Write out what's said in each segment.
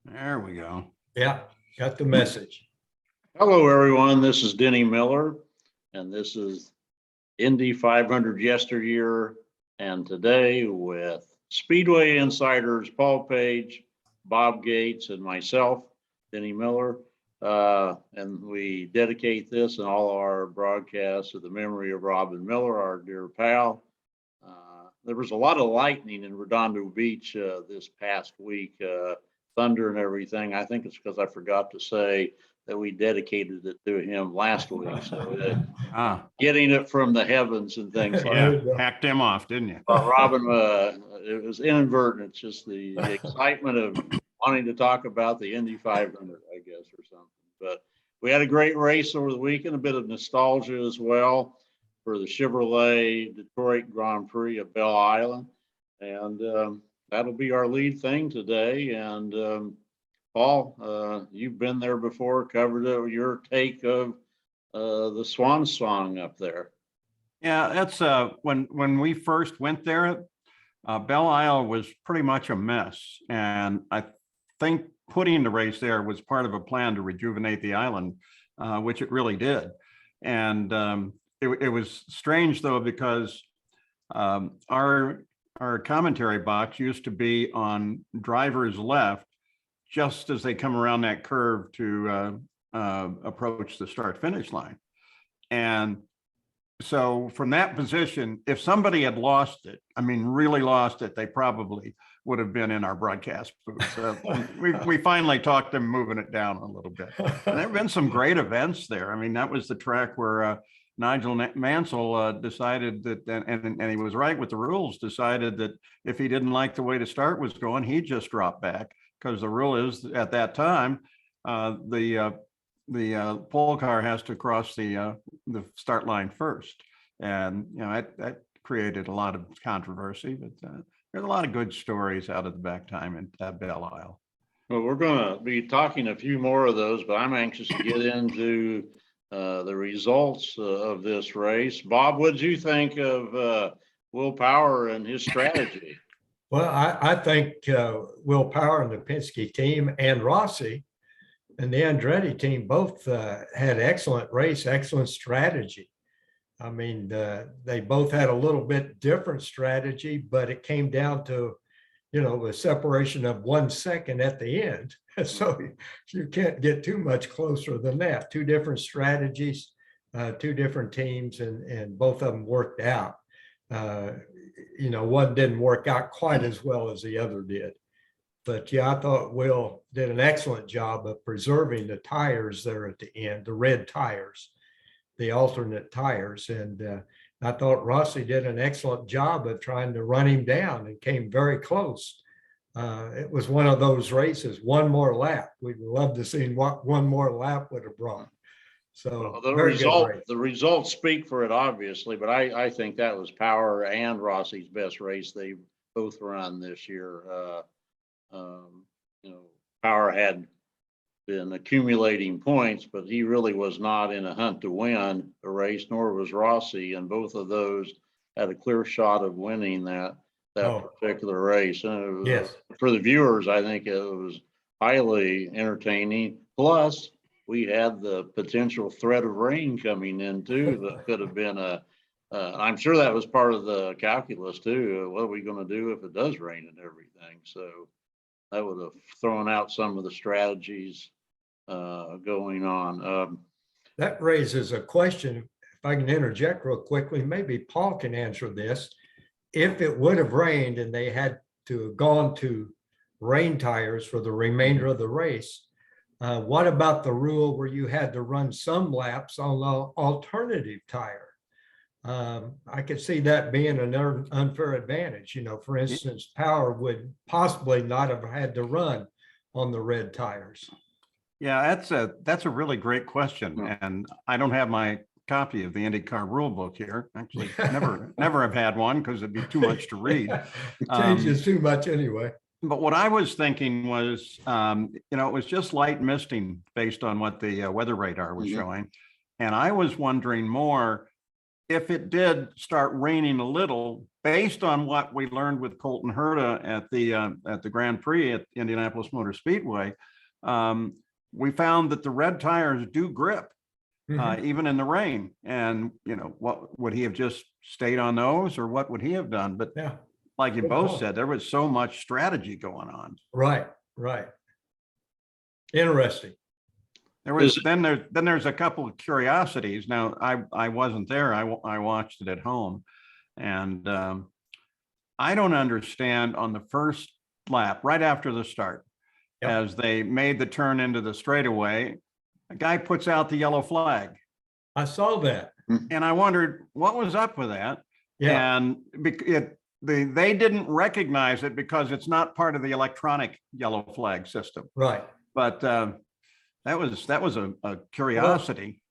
There we go. Yeah, got the message. Hello, everyone. This is Denny Miller, and this is Indy 500 Yesteryear. And today with Speedway Insiders, Paul Page, Bob Gates, and myself, Denny Miller. And we dedicate this and all our broadcasts to the memory of Robin Miller, our dear pal. There was a lot of lightning in Redondo Beach this past week, thunder and everything. I think it's because I forgot to say that we dedicated it to him last week. So getting it from the heavens and things like that. Yeah, hacked him off, didn't you? Robin, it was inadvertent. It's just the excitement of wanting to talk about the Indy 500, I guess, or something. But we had a great race over the weekend, a bit of nostalgia as well for the Chevrolet Detroit Grand Prix at Belle Isle. And that'll be our lead thing today. And Paul, you've been there before, covered it. Your take of the Swan Song up there. Yeah, that's when we first went there, Belle Isle was pretty much a mess. And I think putting the race there was part of a plan to rejuvenate the island, which it really did. And it was strange, though, because our commentary box used to be on driver's left just as they come around that curve to approach the start-finish line. And so from that position, if somebody had lost it, I mean, really lost it, they probably would have been in our broadcast booth. So we finally talked them moving it down a little bit. And there have been some great events there. I mean, that was the track where Nigel Mansell decided that, and he was right with the rules, decided that if he didn't like the way the start was going, he'd just drop back, because the rule is at that time, the pole car has to cross the start line first. And, you know, that created a lot of controversy, but there's a lot of good stories out of the back time at Belle Isle. Well, we're going to be talking a few more of those, but I'm anxious to get into the results of this race. Bob, what did you think of Will Power and his strategy? Well, I think Will Power and the Penske team and Rossi and the Andretti team both had excellent race, excellent strategy. I mean, they both had a little bit different strategy, but it came down to, you know, a separation of 1 second at the end. So you can't get too much closer than that. Two different strategies, two different teams, and both of them worked out. You know, one didn't work out quite as well as the other did. But yeah, I thought Will did an excellent job of preserving the tires there at the end, the red tires, the alternate tires. And I thought Rossi did an excellent job of trying to run him down and came very close. It was one of those races, one more lap. We'd love to see what one more lap would have brought. So well, the results speak for it, obviously, but I think that was Power and Rossi's best race they both run this year. You know, Power had been accumulating points, but he really was not in a hunt to win the race, nor was Rossi, and both of those had a clear shot of winning that particular race. And yes, for the viewers, I think it was highly entertaining. Plus, we had the potential threat of rain coming in too. That could have been I'm sure that was part of the calculus too. What are we going to do if it does rain and everything? So that would have thrown out some of the strategies going on. That raises a question. If I can interject real quickly, maybe Paul can answer this. If it would have rained and they had to have gone to rain tires for the remainder of the race, what about the rule where you had to run some laps on the alternative tire? I could see that being an unfair advantage. You know, for instance, Power would possibly not have had to run on the red tires. Yeah, that's a really great question, and I don't have my copy of the IndyCar rule book here. Actually, never have had one because it'd be too much to read. It changes too much anyway. But what I was thinking was, you know, it was just light misting based on what the weather radar was showing, and I was wondering more if it did start raining a little, based on what we learned with Colton Herta at the Grand Prix at Indianapolis Motor Speedway, we found that the red tires do grip even in the rain. And what would he have just stayed on those, or what would he have done? But Yeah. like you Good both call. said, there was so much strategy going on. Right, right. Interesting. There's a couple of curiosities. Now, I wasn't there. I watched it at home, and I don't understand on the first lap, right after the start, Yep. as they made the turn into the straightaway, a guy puts out the yellow flag, I saw that. and I wondered what was up with that. Yeah, And they didn't recognize it because it's not part of the electronic yellow flag system. right. But that was a curiosity.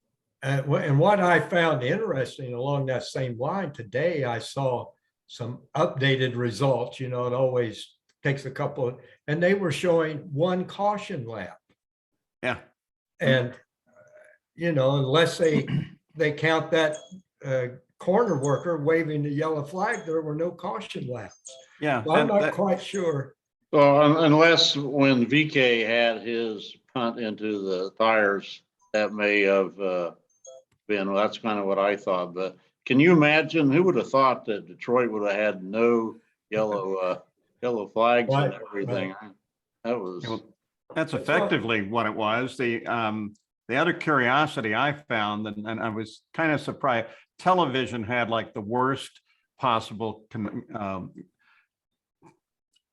And what I found interesting along that same line today, I saw some updated results. It always takes a couple and they were showing one caution lap. Yeah. And, unless they count that corner worker waving the yellow flag, there were no caution laps. Yeah. So I'm not quite sure. Well, unless when VK had his punt into the tires, that may have been, well, that's kind of what I thought. But can you imagine who would have thought that Detroit would have had no yellow flags Right, and everything? That was. That's effectively what it was. The other curiosity I found, and I was kind of surprised, television had like the worst possible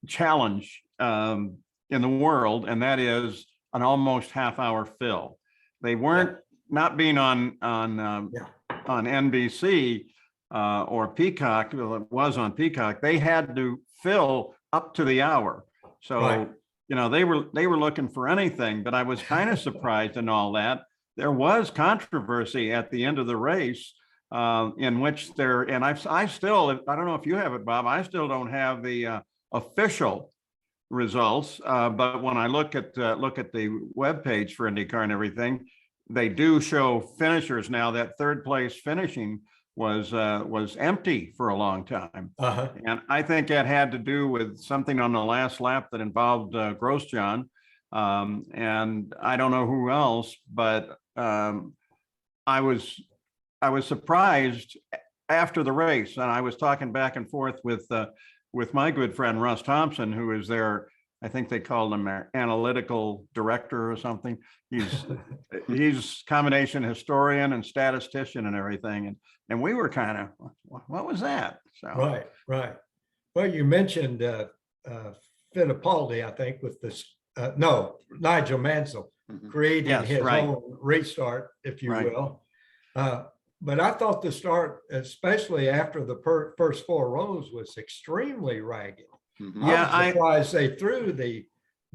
challenge in the world, and that is an almost half-hour fill. They weren't not being on NBC or Peacock. Well, it was on Peacock. They had to fill up to the hour. So. Right. They were looking for anything, but I was kind of surprised in all that. There was controversy at the end of the race in which I still, I don't know if you have it, Bob, I still don't have the official results. But when I look at the webpage for IndyCar and everything, they do show finishers now. That third place finishing was empty for a long time. And I think that had to do with something on the last lap that involved Grosjean. And I don't know who else, but I was surprised after the race. And I was talking back and forth with my good friend Russ Thompson, who is their, I think they called him their analytical director or something. He's combination historian and statistician and everything. And we were kind of, what was that? So Right. Well, you mentioned Fittipaldi, I think, with this, Nigel Mansell creating his own restart, if you will. But I thought the start, especially after the first four rows, was extremely ragged. I was surprised they threw the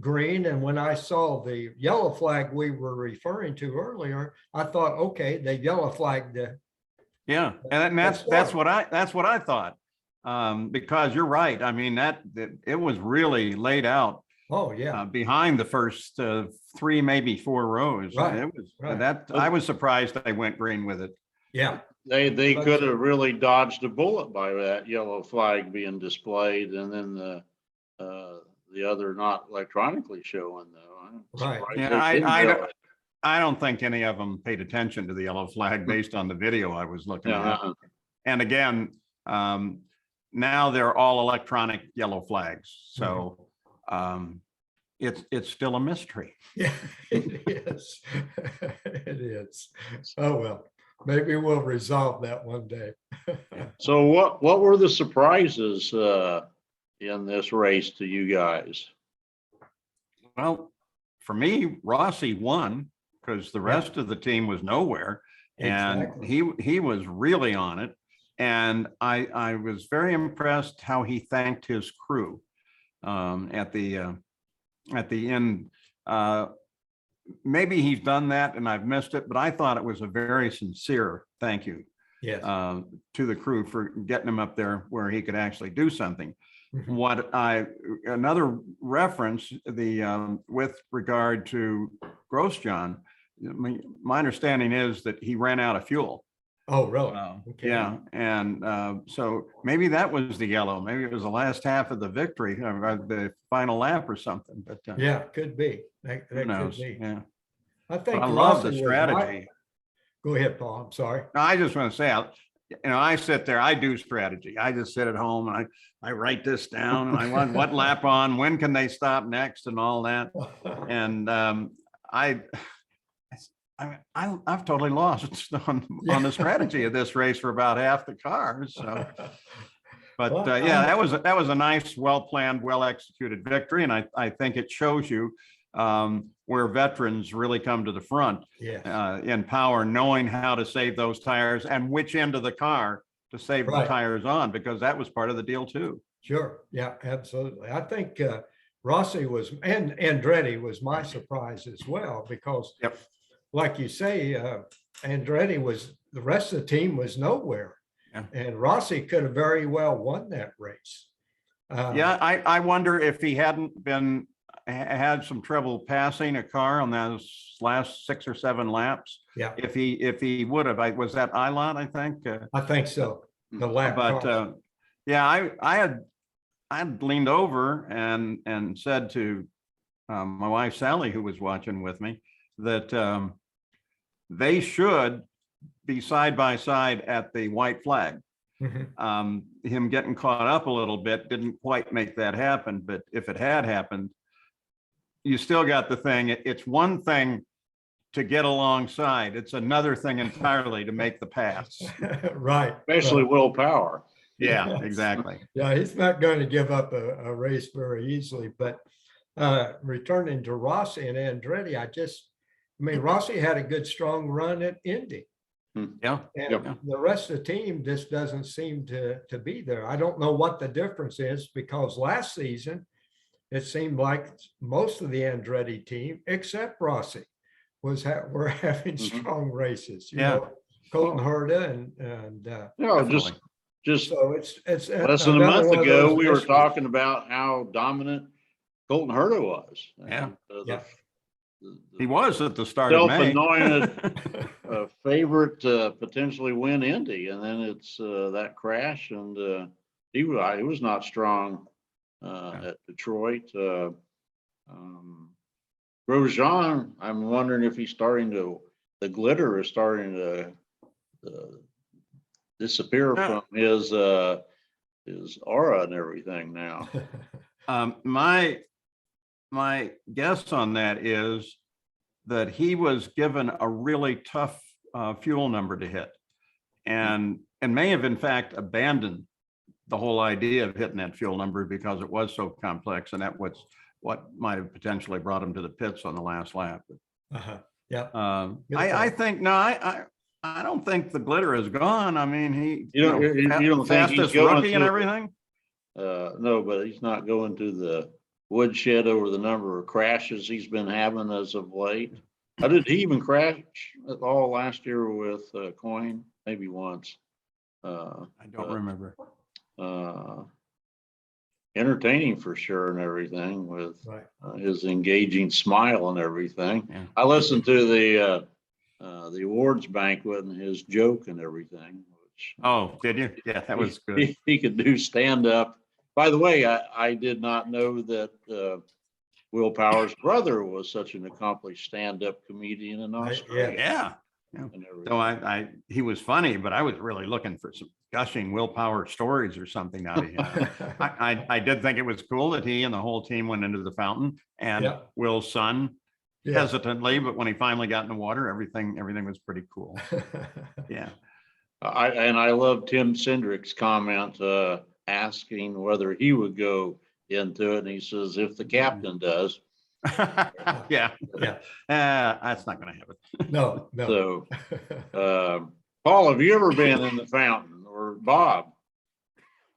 green, and when I saw the yellow flag we were referring to earlier, I thought, okay, they yellow flagged the. Yeah, and that's what I thought, because you're right. I mean that it was really laid out. Oh yeah, behind the first three, maybe four rows. Right. It was that I was surprised they went green with it. Yeah, They could have really dodged a bullet by that yellow flag being displayed, and then the other not electronically showing though. Right. Yeah, I don't think any of them paid attention to the yellow flag based on the video I was looking at. And again, now they're all electronic yellow flags, so it's still a mystery. Yeah, it is. It is. Oh well. Maybe we'll resolve that one day. So what were the surprises in this race to you guys? Well, for me, Rossi won because the rest of the team was nowhere, and he was really on it. And I was very impressed how he thanked his crew at the end. Maybe he's done that and I've missed it, but I thought it was a very sincere thank you to the crew for getting him up there where he could actually do something. Another reference, with regard to Grosjean, my understanding is that he ran out of fuel. Oh, really? Okay. Yeah, and so maybe that was the yellow. Maybe it was the last half of the victory, the final lap or something. But Yeah, could be. That who could knows? be. Yeah, I but think I love the Rossi was strategy. Go ahead, Paul. I'm sorry. No, I just want to say, I sit there, I do strategy. I just sit at home and I write this down and I want what lap on, when can they stop next and all that. And I, I've totally lost on the strategy of this race for about half the cars. So, but Well, yeah, that was a nice, well-planned, well-executed victory. And I think it shows you where veterans really come to the front Yes. in power, knowing how to save those tires and which end of the car to save the Right. tires on, because that was part of the deal too. Sure. Yeah, absolutely. I think Rossi was, and Andretti was my surprise as well, because Yep. like you say, Andretti was, the rest of the team was nowhere. Yeah. And Rossi could have very well won that race. Yeah, I wonder if he hadn't had some trouble passing a car on those last 6 or 7 laps. Yeah. If he would have, was that Ilott, I think. I think so. The lap But car. yeah, I had leaned over and said to my wife Sally, who was watching with me, that they should be side by side at the white flag. Mhm. Him getting caught up a little bit didn't quite make that happen, but if it had happened, you still got the thing. It's one thing to get alongside. It's another thing entirely to make the pass. Right. Especially willpower. Yeah, Yes. exactly. Yeah, he's not going to give up a race very easily. But returning to Rossi and Andretti, I mean, Rossi had a good, strong run at Indy. Yeah. And Yep. the rest of the team just doesn't seem to be there. I don't know what the difference is, because last season, it seemed like most of the Andretti team, except Rossi, were having Mhm. strong races. You Yeah. know, Colton Herta and No, Definitely. just so it's less than a another month one of ago, those we were mysteries. talking about how dominant Colton Herta was. Yeah. And, Yeah. He was at the start of May. Self-anointed favorite to potentially win Indy, and then it's that crash, and he was not strong at Detroit. Grosjean, I'm wondering if he's the glitter is starting to disappear Yeah. from his aura and everything now. My guess on that is that he was given a really tough fuel number to hit, and may have in fact abandoned the whole idea of hitting that fuel number because it was so complex, and that was what might have potentially brought him to the pits on the last lap. Yeah. I think no, I don't think the glitter is gone. I mean, You don't think he's fastest going rookie and to- everything. No, but he's not going to the woodshed over the number of crashes he's been having as of late. How did he even crash at all last year with Coyne? Maybe once. I don't remember. Entertaining for sure and everything with Right. his engaging smile and everything. Yeah. I listened to the awards banquet and his joke and everything. Which, Oh, did you? Yeah, that was good. He could do stand up. By the way, I did not know that Will Power's brother was such an accomplished stand-up comedian in Australia. Yeah. And everything. So he was funny, but I was really looking for some gushing willpower stories or something out of him. I did think it was cool that he and the whole team went into the fountain, and Yeah. Will's son Yeah. hesitantly, but when he finally got in the water, everything was pretty cool. Yeah. I love Tim Cindric's comment asking whether he would go into it, and he says, if the captain does. Yeah. Yeah. That's not going to happen. No. So, Paul, have you ever been in the fountain, or Bob?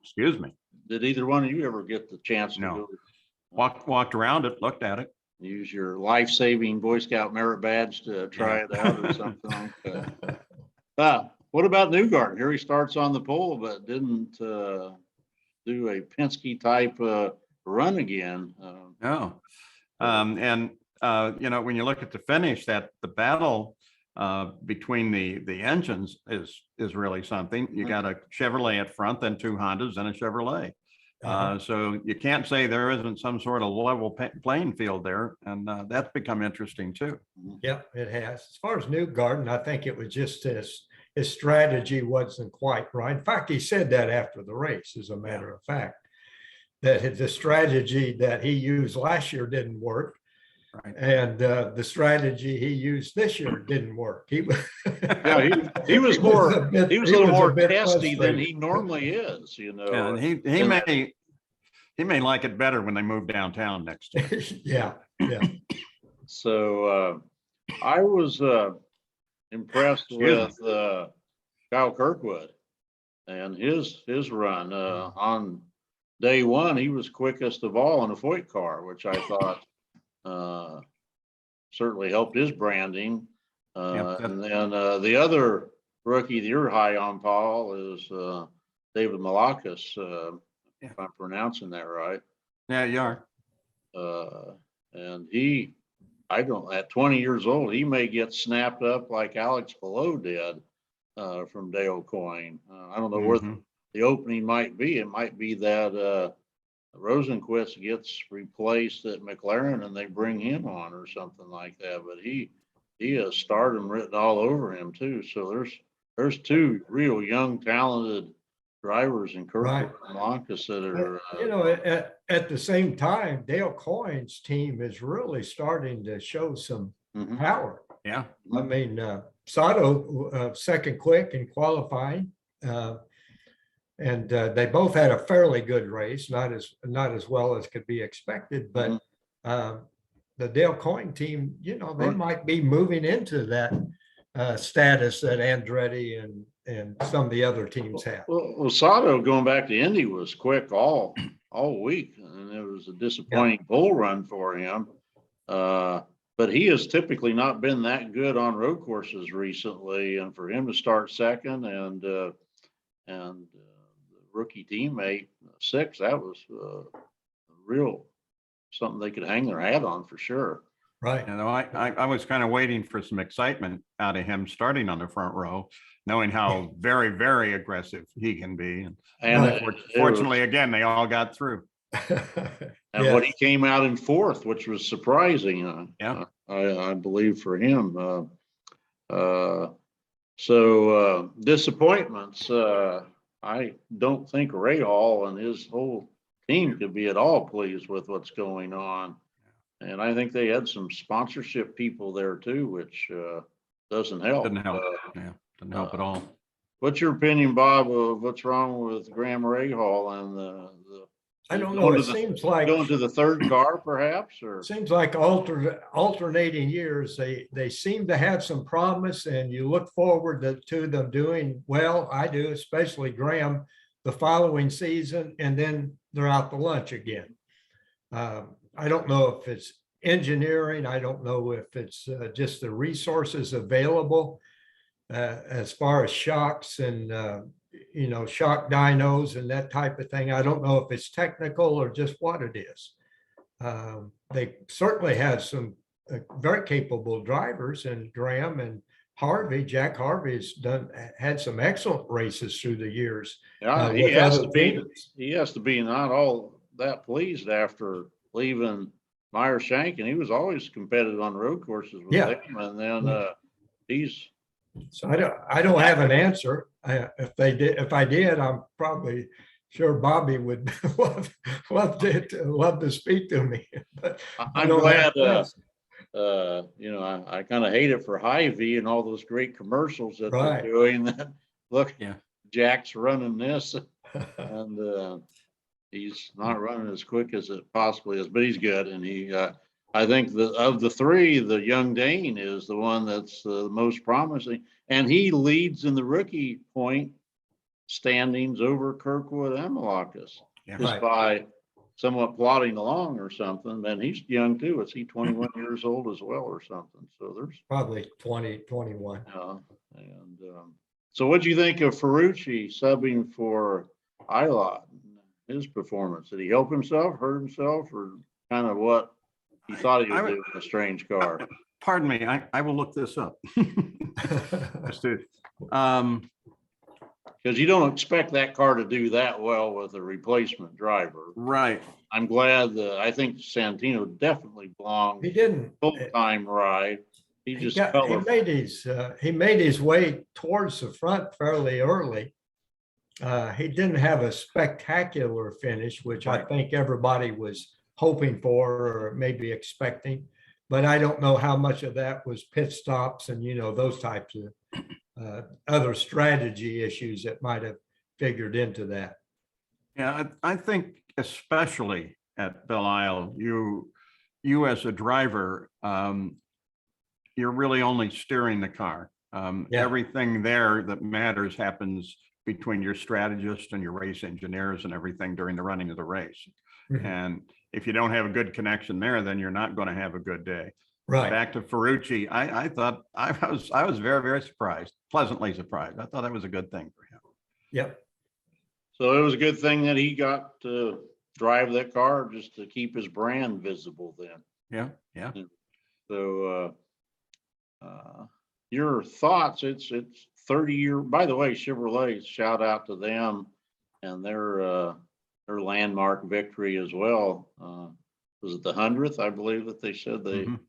Excuse me. Did either one of you ever get the chance to No. go Walked around it, looked at it. use your life-saving Boy Scout merit badge to try it out or something like that? What about Newgarden? Here he starts on the pole, but didn't do a Penske type run again. No. And when you look at the finish, that the battle between the engines is really something. You got a Chevrolet at front, then two Hondas and a Chevrolet. So you can't say there isn't some sort of level playing field there, and that's become interesting too. Yep, it has. As far as Newgarden, I think it was just his strategy wasn't quite right. In fact, he said that after the race, as a matter of fact, that the strategy that he used last year didn't work. Right. And the strategy he used this year didn't work. He was he was a little more testy than frustrated. he normally is, you know. And he may like it better when they move downtown next year. Yeah. So I was impressed with Kyle Kirkwood and his run. On day one, he was quickest of all in a Foyt car, which I thought certainly helped his branding. And then the other rookie that you're high on, Paul, is David Malakas, if I'm pronouncing that right. Yeah, you are. And at 20 years old, he may get snapped up like Alex Below did from Dale Coyne. I don't know where the opening might be. It might be that Rosenquist gets replaced at McLaren and they bring him on or something like that. But he has stardom written all over him too. So there's two real young, talented drivers in Kirkwood and Malakas that are. At the same time, Dale Coyne's team is really starting to show some power. Yeah. I mean, Sato second quick in qualifying. And they both had a fairly good race, not as well as could be expected, but the Dale Coyne team, they might be moving into that status that Andretti and some of the other teams have. Well, Sato going back to Indy was quick all week, and it was a disappointing bull run for him. But he has typically not been that good on road courses recently, and for him to start second and rookie teammate six, that was real something they could hang their hat on for sure. Right. I was kind of waiting for some excitement out of him starting on the front row, knowing how very, very aggressive he can be. And fortunately, again, they all got through. And what he came out in fourth, which was surprising. I believe for him. So disappointments. I don't think Ray Hall and his whole team could be at all pleased with what's going on. And I think they had some sponsorship people there too, which doesn't help. Didn't help. Didn't help at all. What's your opinion, Bob, of what's wrong with Graham Ray Hall and the I don't know. It seems like going to the third car, perhaps, or seems like alternating years. They seem to have some promise, and you look forward to them doing well. I do, especially Graham, the following season, and then they're out to lunch again. I don't know if it's engineering. I don't know if it's just the resources available as far as shocks and shock dynos and that type of thing. I don't know if it's technical or just what it is. They certainly have some very capable drivers, and Graham and Harvey, Jack Harvey has had some excellent races through the years. Yeah, he has to be not all that pleased after leaving Meyer Shank, and he was always competitive on road courses with him, and then he's. So I don't have an answer. If I did, I'm probably sure Bobby would love to speak to me. But I'm glad. I kind of hate it for Hy-Vee and all those great commercials that they're doing. That look, Jack's running this, and he's not running as quick as it possibly is, but he's good, and he. I think of the three, the young Dane is the one that's the most promising, and he leads in the rookie point standings over Kirkwood and Malakas just by somewhat plodding along or something. And he's young too. Is he 21 years old as well or something? So there's probably 20, 21. So what do you think of Ferrucci subbing for Ilott? His performance? Did he help himself, hurt himself, or kind of what? He thought he was doing a strange car. Pardon me, I will look this up. Just to, Because you don't expect that car to do that well with a replacement driver. right. I'm glad that I think Santino definitely belonged He didn't. full-time ride. He just color. He made his way towards the front fairly early. He didn't have a spectacular finish, which I Right. think everybody was hoping for or maybe expecting. But I don't know how much of that was pit stops and, those types of other strategy issues that might have figured into that. Yeah, I think especially at Belle Isle, you as a driver, you're really only steering the car. Yeah. Everything there that matters happens between your strategist and your race engineers and everything during the running of the race. Mhm. And if you don't have a good connection there, then you're not going to have a good day. Right. Back to Ferrucci, I thought I was very, very surprised, pleasantly surprised. I thought that was a good thing for him. Yep. So it was a good thing that he got to drive that car just to keep his brand visible then. Yeah, yeah. So your thoughts, it's 30-year, by the way, Chevrolet, shout out to them and their landmark victory as well. Was it the 100th? I believe that they said they. Mhm.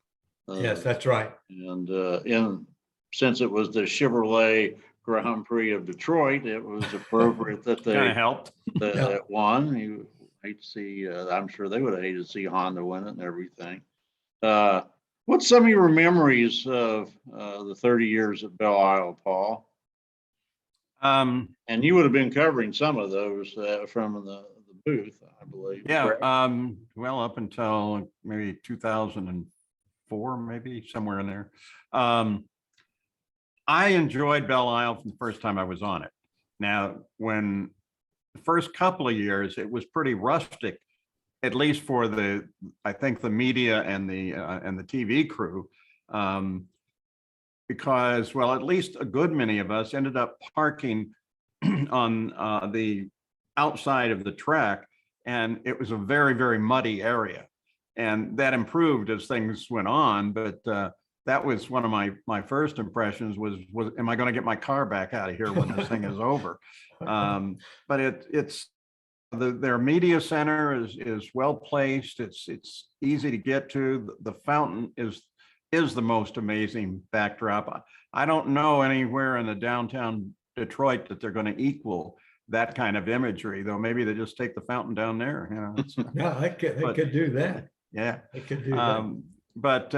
Yes, that's right. And since it was the Chevrolet Grand Prix of Detroit, it was appropriate that Kind of they helped. that won. You hate to see, I'm sure they would have hated to see Honda win it and everything. What's some of your memories of the 30 years at Belle Isle, Paul? And you would have been covering some of those from the booth, I believe. Yeah, correct? well, up until maybe 2004, maybe somewhere in there. I enjoyed Belle Isle from the first time I was on it. Now, when the first couple of years, it was pretty rustic, at least for I think the media and the TV crew, because, well, at least a good many of us ended up parking on the outside of the track, and it was a very, very muddy area. And that improved as things went on, but that was one of my first impressions was am I going to get my car back out of here when this thing is over? But it's their media center is well placed. It's easy to get to. The fountain is the most amazing backdrop. I don't know anywhere in the downtown Detroit that they're going to equal that kind of imagery, though. Maybe they just take the fountain down there. Yeah, they could do that. Yeah, they could do that. But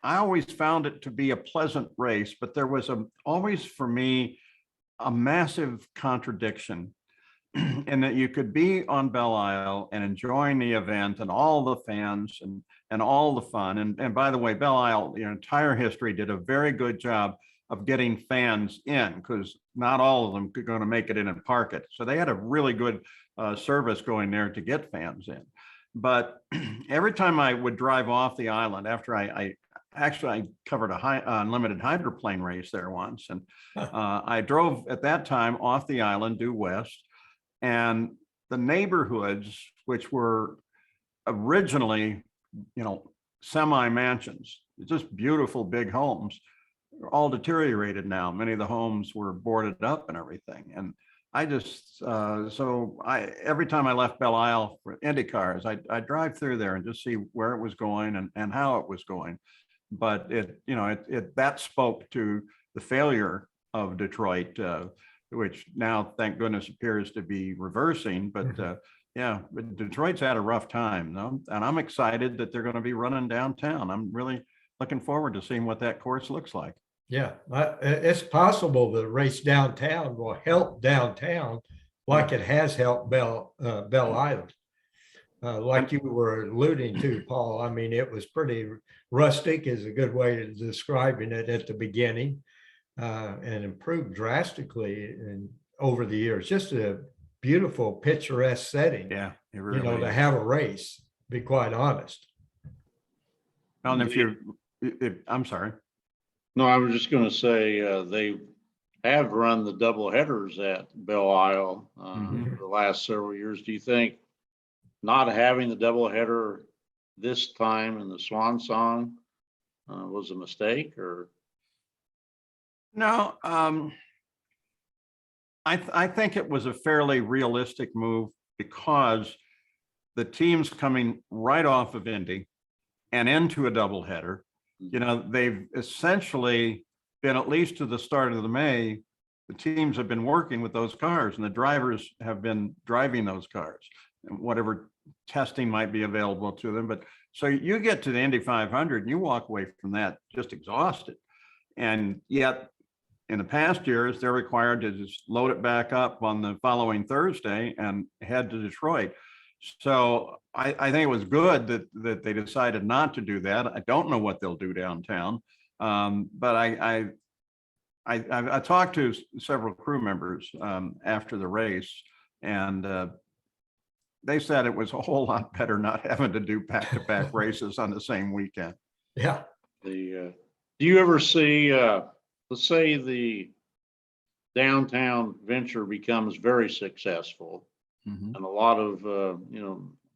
I always found it to be a pleasant race. But there was always for me a massive contradiction in that you could be on Belle Isle and enjoying the event and all the fans and all the fun. And by the way, Belle Isle, your entire history did a very good job of getting fans in, because not all of them could going to make it in and park it. So they had a really good service going there to get fans in. But every time I would drive off the island after I covered a unlimited hydroplane race there once. And I drove at that time off the island due west, and the neighborhoods, which were originally, semi mansions, just beautiful big homes, are all deteriorated now. Many of the homes were boarded up and everything. And I just, every time I left Belle Isle for Indy cars, I drive through there and just see where it was going and how it was going. But that spoke to the failure of Detroit, which now, thank goodness, appears to be reversing. But but Detroit's had a rough time, though, and I'm excited that they're going to be running downtown. I'm really looking forward to seeing what that course looks like. Yeah, it's possible the race downtown will help downtown like it has helped Belle Isle. Like you were alluding to, Paul, I mean, it was pretty rustic is a good way of describing it at the beginning, and improved drastically over the years. Just a beautiful, picturesque setting. Yeah, it really to have a race, to be quite honest. Well, and I'm sorry. No, I was just going to say they have run the double headers at Belle Isle for the last several years. Do you think not having the double header this time in the Swan Song was a mistake or? No, I think it was a fairly realistic move because the team's coming right off of Indy and into a doubleheader. They've essentially been, at least to the start of the May, the teams have been working with those cars and the drivers have been driving those cars and whatever testing might be available to them. But so you get to the Indy 500 and you walk away from that just exhausted. And yet in the past years, they're required to just load it back up on the following Thursday and head to Detroit. So I think it was good that they decided not to do that. I don't know what they'll do downtown. But I talked to several crew members after the race, and they said it was a whole lot better not having to do back-to-back races on the same weekend. Yeah. Do you ever see, let's say the downtown venture becomes very successful, Mhm. and a lot of,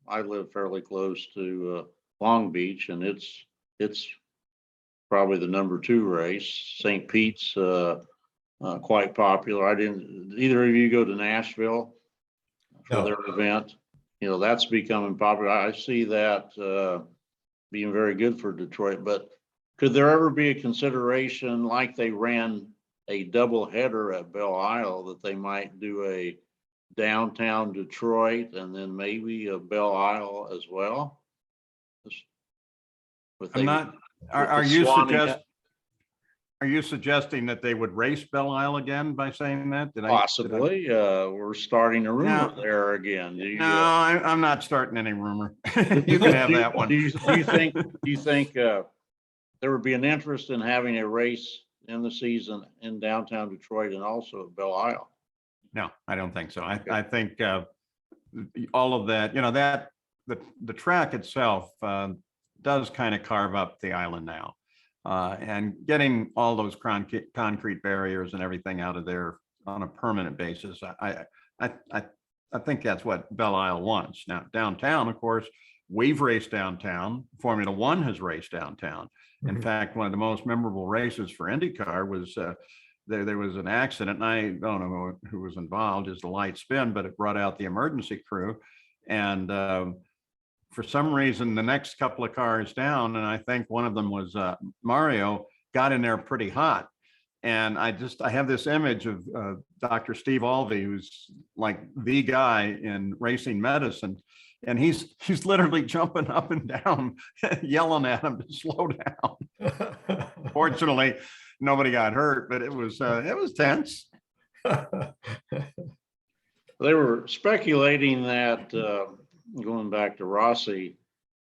I live fairly close to Long Beach, and it's probably the #2 race. St. Pete's quite popular. Either of you go to Nashville for No. their event? That's becoming popular. I see that being very good for Detroit, but could there ever be a consideration, like they ran a double header at Belle Isle, that they might do a downtown Detroit and then maybe a Belle Isle as well? I'm not, are you suggesting that they would race Belle Isle again by saying that? Possibly. We're starting a rumor No. there again. No, I'm not starting any rumor. You can have that one. Do you think there would be an interest in having a race in the season in downtown Detroit and also at Belle Isle? No, I don't think so. I think all of that, that the track itself does kind of carve up the island now. And getting all those concrete barriers and everything out of there on a permanent basis, I think that's what Belle Isle wants. Now, downtown, of course, we've raced downtown. Formula One has raced downtown. In fact, one of the most memorable races for IndyCar was there was an accident, and I don't know who was involved, is the light spin, but it brought out the emergency crew. And for some reason, the next couple of cars down, and I think one of them was Mario, got in there pretty hot. And I have this image of Dr. Steve Alvey, who's like the guy in racing medicine. And he's literally jumping up and down, yelling at him to slow down. Fortunately, nobody got hurt, but it was tense. They were speculating that, going back to Rossi,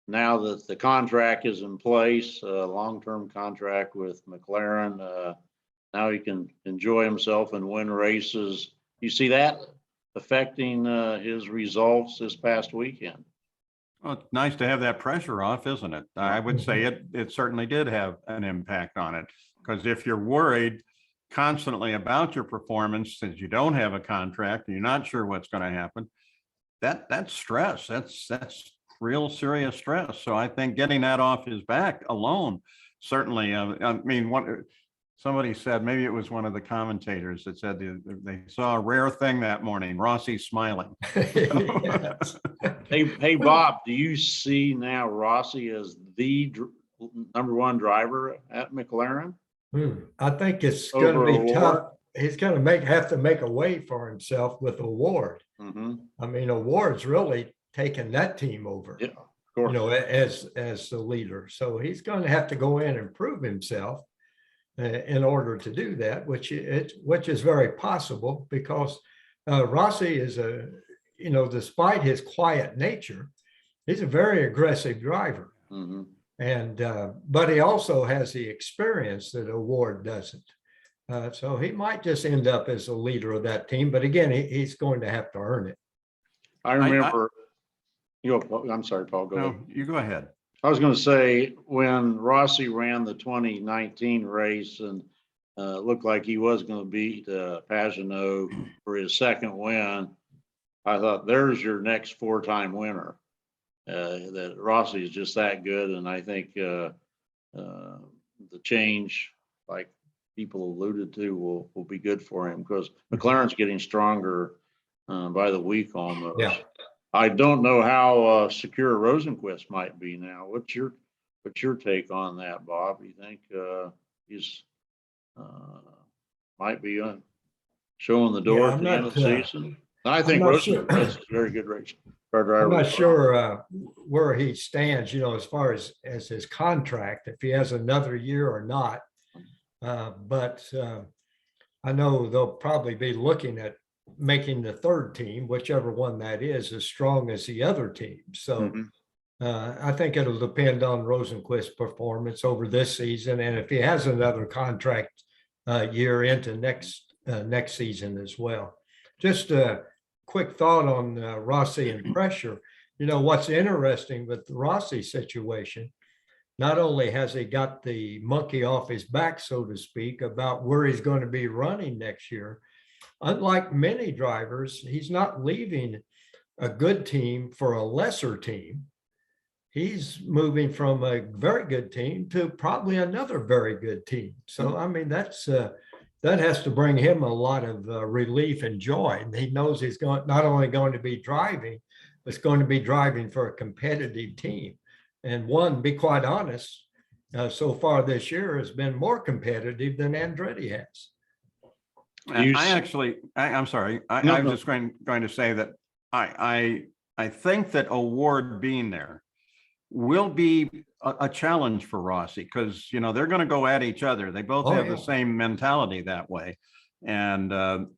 now that the contract is in place, long-term contract with McLaren, now he can enjoy himself and win races. You see that affecting his results this past weekend? Well, it's nice to have that pressure off, isn't it? I would say it certainly did have an impact on it, because if you're worried constantly about your performance since you don't have a contract and you're not sure what's going to happen, that's stress. That's real serious stress. So I think getting that off his back alone, certainly, I mean, somebody said, maybe it was one of the commentators that said they saw a rare thing that morning, Rossi smiling. Hey, Bob, do you see now Rossi as the #1 driver at McLaren? I think it's going to be tough. He's going to have to make a way for himself with Award. I mean, Award's really taken that team over, yeah, of course. as the leader. So he's going to have to go in and prove himself in order to do that, which is very possible, because Rossi is despite his quiet nature, he's a very aggressive driver. And but he also has the experience that Award doesn't. So he might just end up as the leader of that team. But again, he's going to have to earn it. I remember. I'm sorry, Paul. Go ahead. You go ahead. I was going to say, when Rossi ran the 2019 race and looked like he was going to beat Pagenaud for his second win, I thought, there's your next 4-time winner. That Rossi is just that good, and I think the change, like people alluded to, will be good for him because McLaren's getting stronger by the week almost. Yeah. I don't know how secure Rosenquist might be now. What's your take on that, Bob? You think he's might be showing the door Yeah, at the end of the season? I I'm think not sure. Rosenquist is a very good race car driver. I'm not as well. sure where he stands, as far as his contract, if he has another year or not. But I know they'll probably be looking at making the third team, whichever one that is, as strong as the other team. So I think it'll depend on Rosenquist's performance over this season, and if he has another contract year into next season as well. Just a quick thought on Rossi and pressure. What's interesting with the Rossi situation, not only has he got the monkey off his back, so to speak, about where he's going to be running next year, unlike many drivers, he's not leaving a good team for a lesser team. He's moving from a very good team to probably another very good team. So, I mean, that has to bring him a lot of relief and joy. And he knows he's not only going to be driving, but it's going to be driving for a competitive team. And one, be quite honest, so far this year has been more competitive than Andretti has. I'm sorry. I was just going to say that I think that Award being there will be a challenge for Rossi because, they're going to go at each other. They both have the same mentality that way. And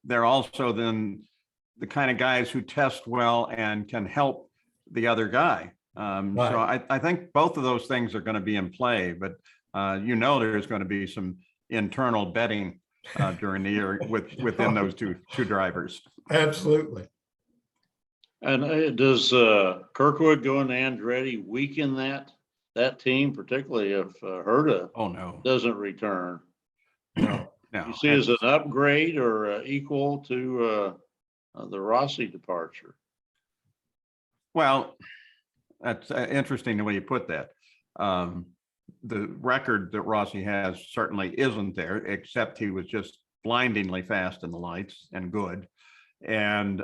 they're also then the kind of guys who test well and can help the other guy. Right. So I think both of those things are going to be in play, but there's going to be some internal betting during the year within those two drivers. Absolutely. And does Kirkwood going to Andretti weaken that team, particularly if Herta doesn't return? No. You see it as an upgrade or equal to the Rossi departure? Well, that's interesting the way you put that. The record that Rossi has certainly isn't there, except he was just blindingly fast in the lights and good. And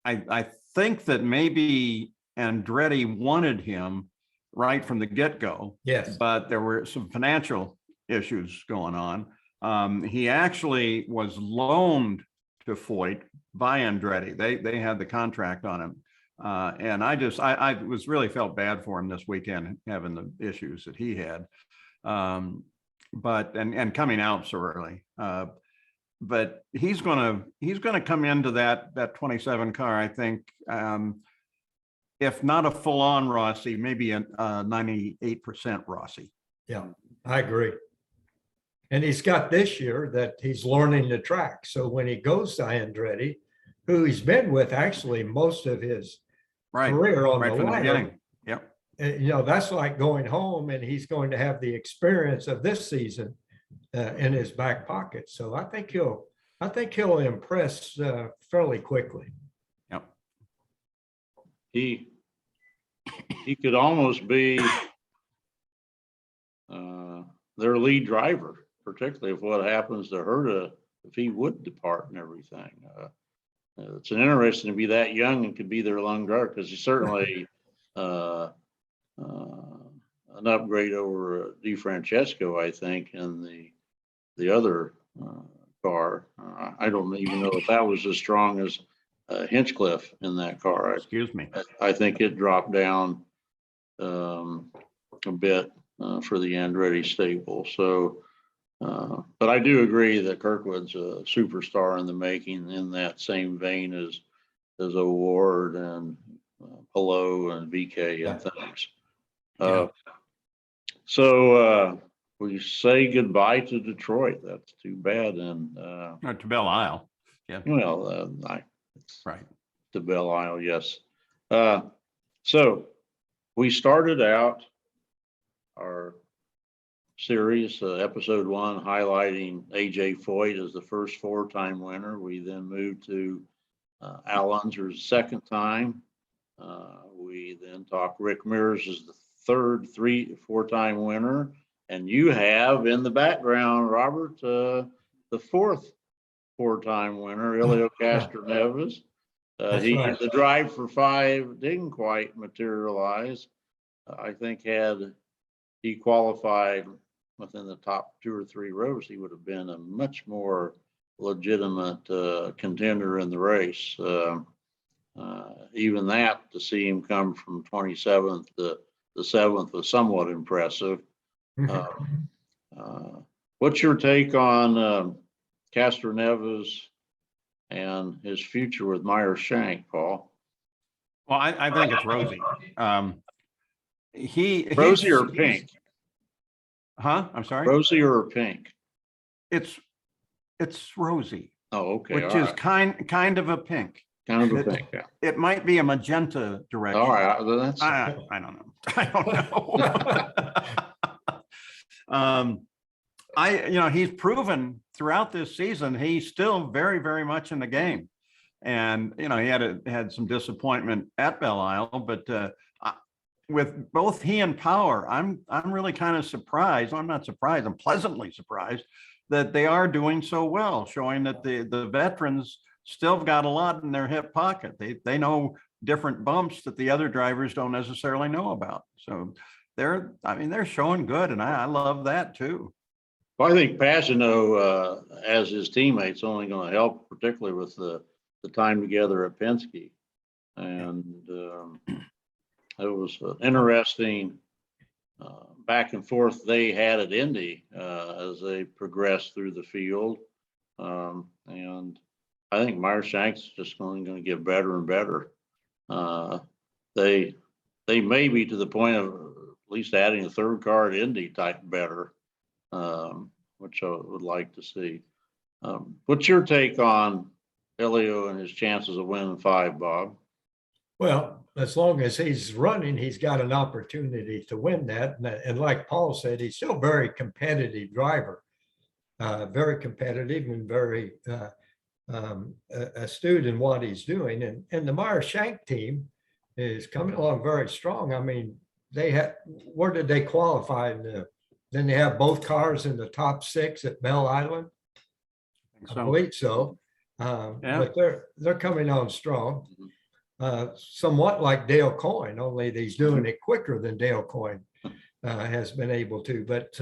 I think that maybe Andretti wanted him right from the get-go. Yes. But there were some financial issues going on. He actually was loaned to Foyt by Andretti. They had the contract on him. And I was really felt bad for him this weekend, having the issues that he had. But coming out so early. But he's gonna come into that 27 car, I think, if not a full-on Rossi, maybe a 98% Rossi. Yeah, I agree. And he's got this year that he's learning the track. So when he goes to Andretti, who he's been with actually most of his career on the ladder, yep. That's like going home, and he's going to have the experience of this season in his back pocket. So I think he'll impress fairly quickly. Yep. He could almost be their lead driver, particularly if what happens to Herta, if he would depart and everything. It's interesting to be that young and could be their lone driver because he's certainly an upgrade over DeFrancesco, I think, in the other car. I don't even know if that was as strong as Hinchcliffe in that car. Excuse me. I think it dropped down a bit for the Andretti stable. So, but I do agree that Kirkwood's a superstar in the making, in that same vein as O'Ward and Pelot and VK and things. So we say goodbye to Detroit. That's too bad. And to Belle Isle. Yeah. Well, right. To Belle Isle, yes. So we started out our series, episode 1, highlighting AJ Foyt as the first 4-time winner. We then moved to Al Unser's second time. We then talked Rick Mears as the third, four-time winner. And you have in the background, Robert, the fourth four-time winner, Elio Castroneves. That's right. The drive for 5 didn't quite materialize. I think had he qualified within the top 2 or 3 rows, he would have been a much more legitimate contender in the race. Even that, to see him come from 27th to the 7th was somewhat impressive. What's your take on Castroneves and his future with Meyer Shank, Paul? Well, I think it's rosy. Rosie or pink? Huh? I'm sorry. Rosie or pink? It's rosy. Oh, okay. Which is kind of a pink. Kind of a pink. Yeah. It might be a magenta direction. All right. Well, that's. I don't know. I don't know. He's proven throughout this season, he's still very, very much in the game. And, he had some disappointment at Belle Isle, but with both he and Power, I'm really kind of surprised. I'm not surprised. I'm pleasantly surprised that they are doing so well, showing that the veterans still got a lot in their hip pocket. They know different bumps that the other drivers don't necessarily know about. So they're showing good, and I love that too. Well, I think Pagano, as his teammates, only going to help, particularly with the time together at Penske. And it was interesting back and forth they had at Indy as they progressed through the field. And I think Meyer Shank's just going to get better and better. They may be to the point of at least adding a third car at Indy type better, which I would like to see. What's your take on Elio and his chances of winning 5, Bob? Well, as long as he's running, he's got an opportunity to win that. And like Paul said, he's still a very competitive driver, very competitive and very astute in what he's doing. And the Meyer Shank team is coming along very strong. I mean, where did they qualify? Then they have both cars in the top 6 at Belle Island. I believe so. But they're coming on strong. Somewhat like Dale Coyne, only he's doing it quicker than Dale Coyne has been able to. But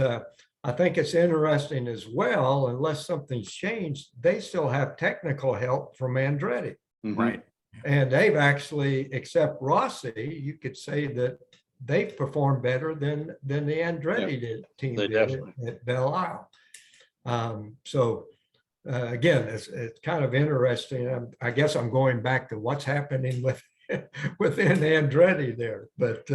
I think it's interesting as well, unless something's changed, they still have technical help from Andretti. Right. And they've actually, except Rossi, you could say that they've performed better than the Andretti team did at Belle Isle. Again, it's kind of interesting. I guess I'm going back to what's happening within Andretti there, but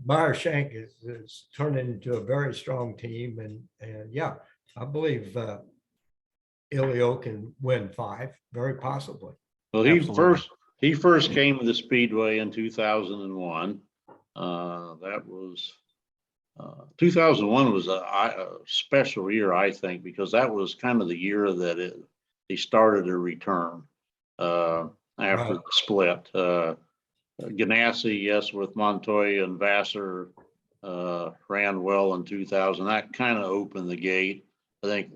Meyer Shank is turning into a very strong team, and yeah, I believe Elio can win 5, very possibly. Well, he first came to the Speedway in 2001. That was 2001 was a special year, I think, because that was kind of the year that they started a return after the split. Ganassi, yes, with Montoya and Vassar ran well in 2000. That kind of opened the gate. I think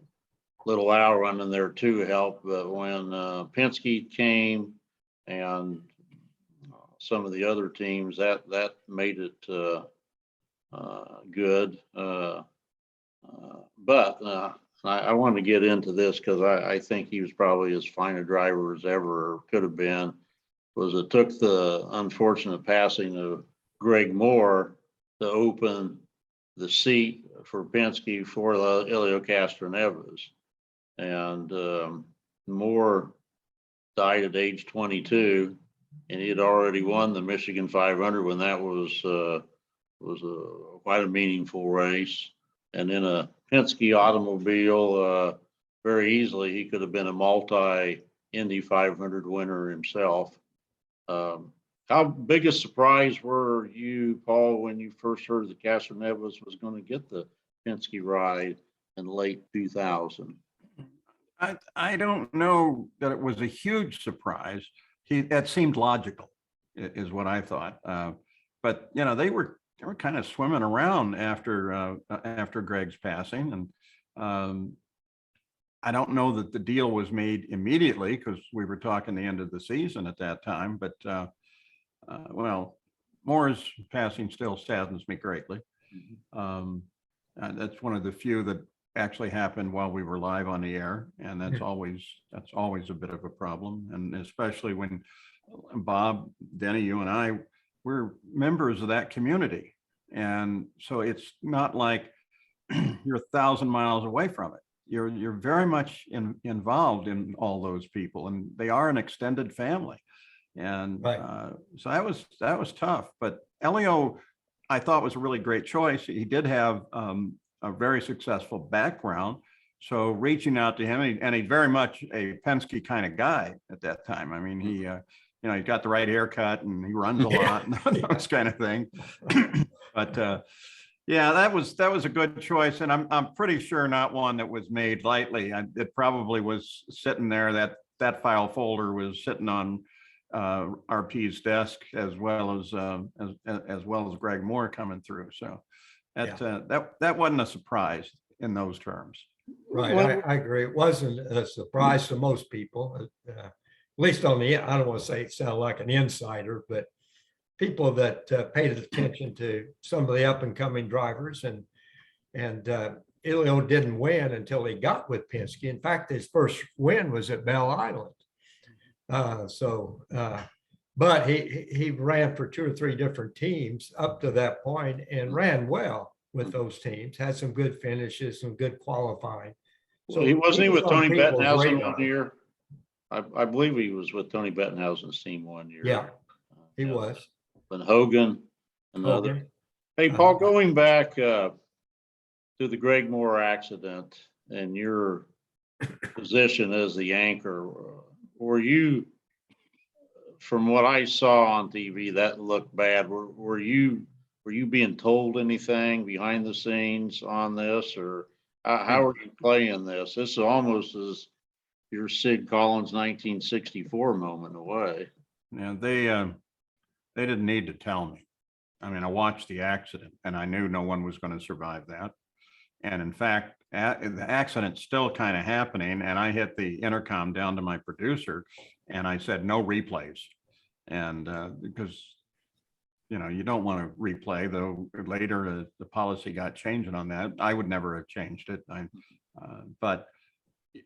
Little Al running there too helped, but when Penske came and some of the other teams, that made it good. But I want to get into this because I think he was probably as fine a driver as ever could have been. Was it took the unfortunate passing of Greg Moore to open the seat for Penske for Elio Castroneves. And Moore died at age 22, and he had already won the Michigan 500 when that was quite a meaningful race. And in a Penske automobile, very easily he could have been a multi-Indy 500 winner himself. How big a surprise were you, Paul, when you first heard that Castroneves was going to get the Penske ride in late 2000? I don't know that it was a huge surprise. That seemed logical, is what I thought. But you know, they were they were kind of swimming around after Greg's passing. And I don't know that the deal was made immediately because we were talking the end of the season at that time, but well, Moore's passing still saddens me greatly. That's one of the few that actually happened while we were live on the air, and that's always a bit of a problem, and especially when Bob, Denny, you and I, we're members of that community, and so it's not like you're 1,000 miles away from it. You're very much involved in all those people, and they are an extended family. And Right. so that was tough. But Elio, I thought, was a really great choice. He did have a very successful background. So reaching out to him, and he's very much a Penske kind of guy at that time. I mean, he he got the right haircut and he runs a lot and those kind of thing. But yeah, that was a good choice, and I'm pretty sure not one that was made lightly. It probably was sitting there. That file folder was sitting on RP's desk as well as Greg Moore coming through. So that wasn't a surprise in those terms. Right, I agree. It wasn't a surprise to most people, at least on the, I don't want to say sound like an insider, but people that paid attention to some of the up and coming drivers, and Elio didn't win until he got with Penske. In fact, his first win was at Belle Island. But he ran for 2 or 3 different teams up to that point and ran well with those teams, had some good finishes, some good qualifying. So he wasn't with Tony Bettenhausen radar. 1 year. I believe he was with Tony Bettenhausen's team 1 year. Yeah, he was. And Hogan, another. Hogan. Hey, Paul, going back to the Greg Moore accident and your position as the anchor, were you, from what I saw on TV, that looked bad. Were you being told anything behind the scenes on this, or how are you playing this? This is almost as your Sid Collins 1964 moment away. Yeah, they didn't need to tell me. I mean, I watched the accident and I knew no one was going to survive that. And in fact, the accident's still kind of happening. And I hit the intercom down to my producer and I said, no replays. And because, you don't want to replay, though later the policy got changed on that. I would never have changed it. But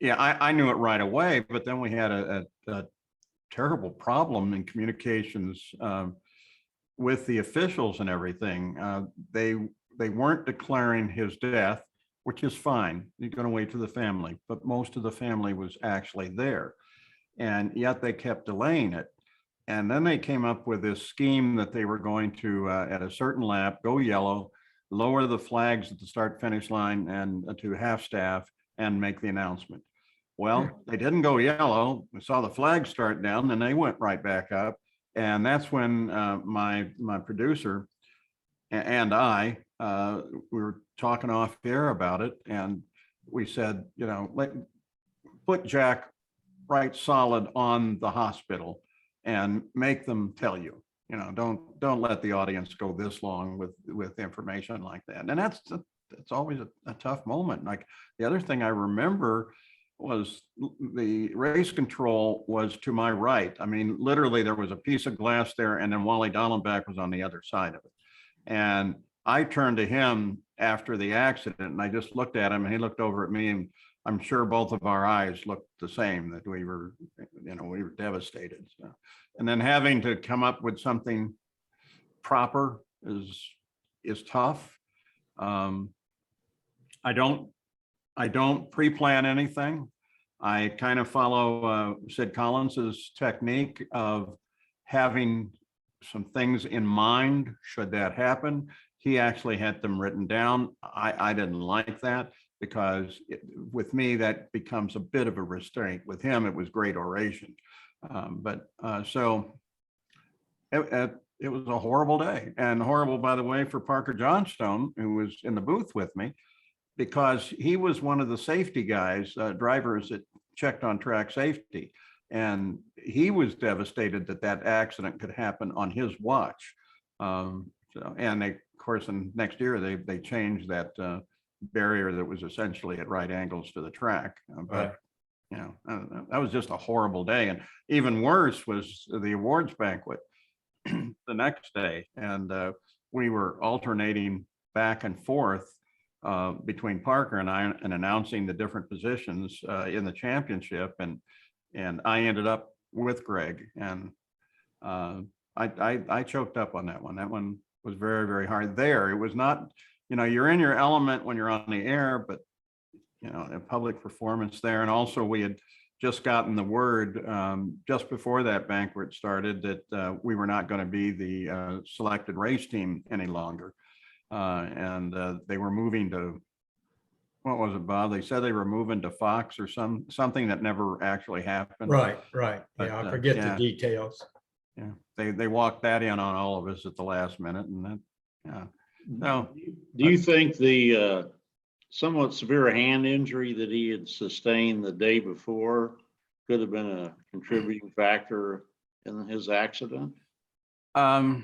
yeah, I knew it right away. But then we had a terrible problem in communications with the officials and everything. They weren't declaring his death, which is fine. You're going to wait for the family, but most of the family was actually there, and yet they kept delaying it. And then they came up with this scheme that they were going to, at a certain lap, go yellow, lower the flags at the start finish line and to half staff and make the announcement. Well, they didn't go yellow. We saw the flag start down, and they went right back up. And that's when my producer and I we were talking off air about it, and we said, put Jack right solid on the hospital and make them tell you. Don't let the audience go this long with information like that. And that's always a tough moment. Like, the other thing I remember was the race control was to my right. I mean, literally there was a piece of glass there, and then Wally Dallenbach was on the other side of it. And I turned to him after the accident and I just looked at him, and he looked over at me, and I'm sure both of our eyes looked the same, that we were devastated. So, and then having to come up with something proper is tough. I don't pre-plan anything. I kind of follow Sid Collins's technique of having some things in mind should that happen. He actually had them written down. I didn't like that, because with me, that becomes a bit of a restraint. With him, it was great oration. So it was a horrible day, and horrible, by the way, for Parker Johnstone, who was in the booth with me, because he was one of the safety guys, drivers that checked on track safety. And he was devastated that accident could happen on his watch. And of course, in next year, they changed that barrier that was essentially at right angles to the track. But, you know, that was just a horrible day. And even worse was the awards banquet the next day. And we were alternating back and forth between Parker and I and announcing the different positions in the championship. And I ended up with Greg. And I choked up on that one. That one was very, very hard there. It was not, you know, you're in your element when you're on the air, but, you know, a public performance there. And also we had just gotten the word just before that banquet started that we were not going to be the selected race team any longer. And they were moving to, what was it, Bob? They said they were moving to Fox or something that never actually happened. Right. But, Yeah, I forget yeah. the details. Yeah, they walked that in on all of us at the last minute, and that, yeah. No, Do you think the somewhat severe hand injury that he had sustained the day before could have been a contributing factor in his accident? no,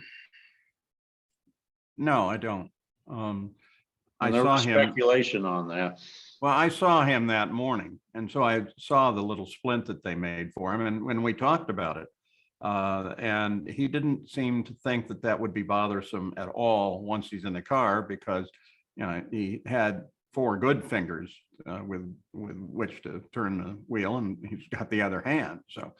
I don't. I And there saw was him. speculation on that. Well, I saw him that morning, and so I saw the little splint that they made for him, and when we talked about it, and he didn't seem to think that that would be bothersome at all once he's in the car, because, you know, he had 4 good fingers with which to turn the wheel, and he's got the other hand. So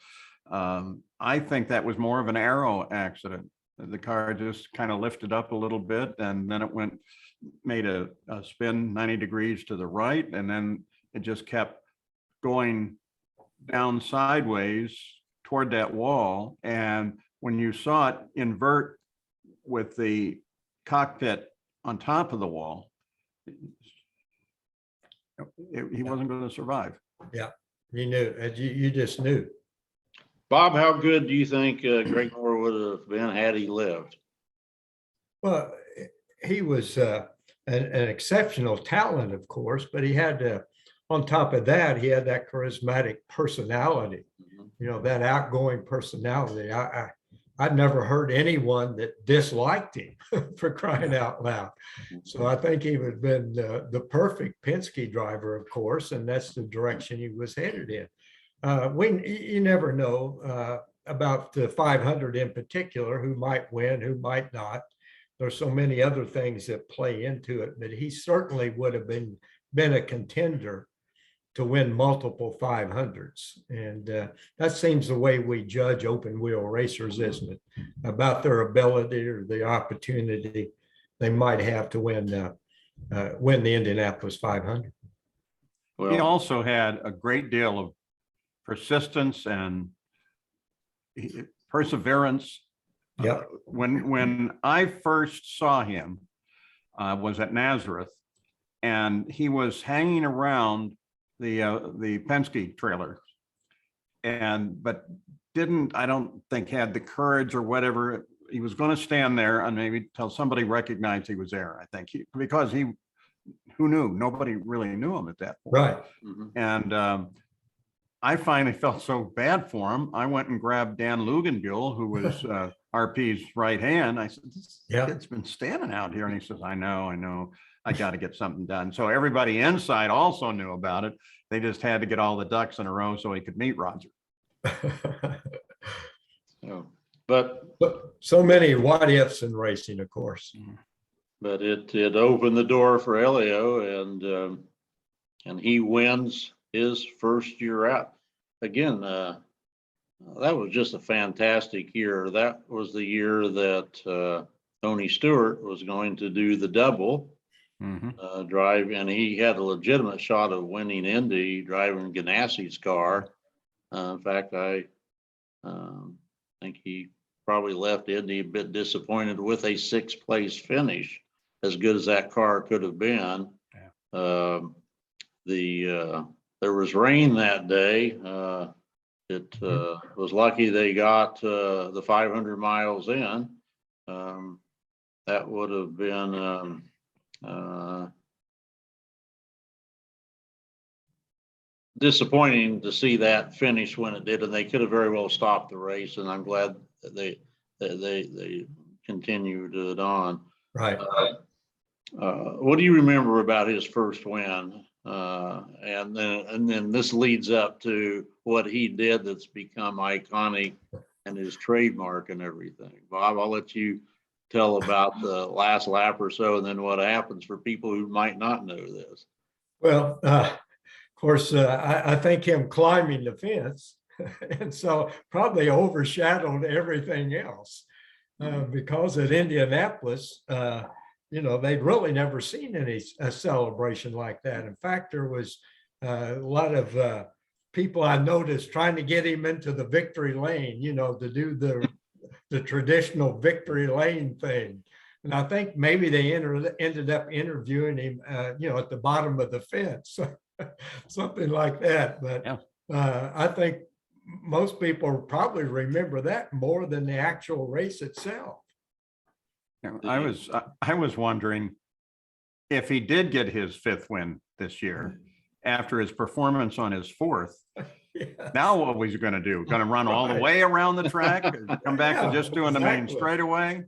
I think that was more of an aero accident. The car just kind of lifted up a little bit, and then it made a spin 90 degrees to the right, and then it just kept going down sideways toward that wall. And when you saw it invert with the cockpit on top of the wall, he wasn't going to survive. Yeah, you knew, you just knew. Bob, how good do you think Greg Moore would have been had he lived? Well, he was an exceptional talent, of course, but he had on top of that, he had that charismatic personality, you know, that outgoing personality. I'd never heard anyone that disliked him for crying out loud. So I think he would have been the perfect Penske driver, of course, and that's the direction he was headed in. You never know about the 500 in particular, who might win, who might not. There's so many other things that play into it, but he certainly would have been a contender to win multiple 500s. And that seems the way we judge open wheel racers, isn't it? About their ability or the opportunity they might have to win the Indianapolis 500. He Well, also had a great deal of persistence and perseverance. Yeah. When I first saw him was at Nazareth, and he was hanging around the Penske trailer, but I don't think had the courage or whatever. He was going to stand there and maybe till somebody recognized he was there. I think because who knew? Nobody really knew him at that point. Right. And I finally felt so bad for him. I went and grabbed Dan Luganbuehl, who was RP's right hand. I said, "This kid's been standing out here," and he says, "I know. I got to get something done." So everybody inside also knew about it. They just had to get all the ducks in a row so he could meet Roger. but so many what ifs in racing, of course. But it opened the door for Elio, and he wins his first year out. Again, that was just a fantastic year. That was the year that Tony Stewart was going to do the double drive, and he had a legitimate shot of winning Indy driving Ganassi's car. In fact, I think he probably left Indy a bit disappointed with a 6th place finish, as good as that car could have been. Yeah. There was rain that day. It was lucky they got the 500 miles in. That would have been disappointing to see that finish when it did, and they could have very well stopped the race. And I'm glad that they continued it on. Right. What do you remember about his first win? And then this leads up to what he did that's become iconic and his trademark and everything. Bob, I'll let you tell about the last lap or so, and then what happens for people who might not know this. Well, of course, I think him climbing the fence, and so probably overshadowed everything else because at Indianapolis, they'd really never seen a celebration like that. In fact, there was a lot of people I noticed trying to get him into the victory lane, to do the traditional victory lane thing. And I think maybe they ended up interviewing him, at the bottom of the fence, something like that. But Yeah. I think most people probably remember that more than the actual race itself. I was wondering if he did get his 5th win this year after his performance on his 4th. Yeah. Now what was he going to do? Going to run all the way around the track, or come back to just doing the main straightaway?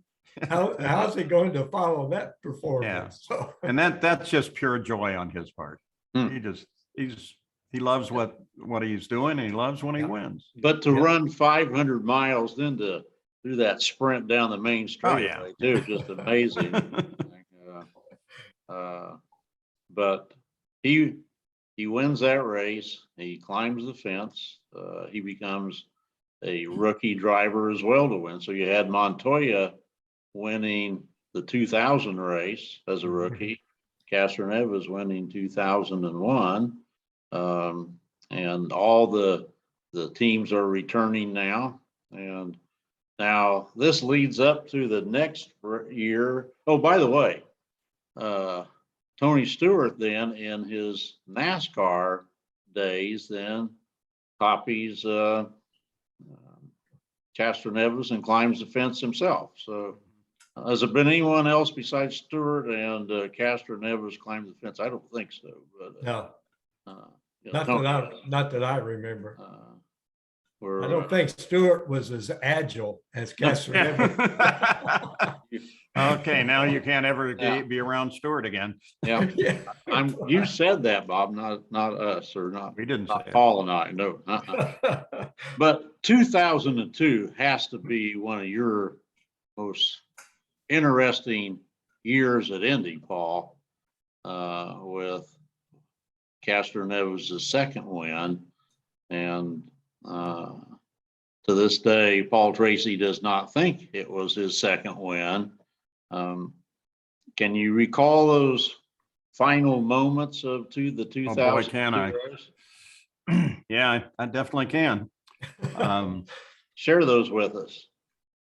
How's he going to follow that performance? Yeah. And that's just pure joy on his part. He loves what he's doing, and he loves when he wins. But to run 500 miles, then to do that sprint down the main straightaway too, just amazing. But he wins that race. He climbs the fence. He becomes a rookie driver as well to win. So you had Montoya winning the 2000 race as a rookie, Castroneves winning 2001, and all the teams are returning now. And now this leads up to the next year. Oh, by the way, Tony Stewart then in his NASCAR days then copies Castroneves and climbs the fence himself. So has there been anyone else besides Stewart and Castroneves climb the fence? I don't think so. But No, Tony, not that I remember. I I don't think Stewart was as agile as Castroneves. Okay, now you can't ever be around Stewart again. Yeah, you said that, Bob, not us, or not. We didn't say Paul and I. No. But 2002 has to be one of your most interesting years at Indy, Paul, with Castroneves' second win, and to this day, Paul Tracy does not think it was his second win. Can you recall those final moments of the 2000? Oh boy, can I? Yeah, I definitely can. Share those with us,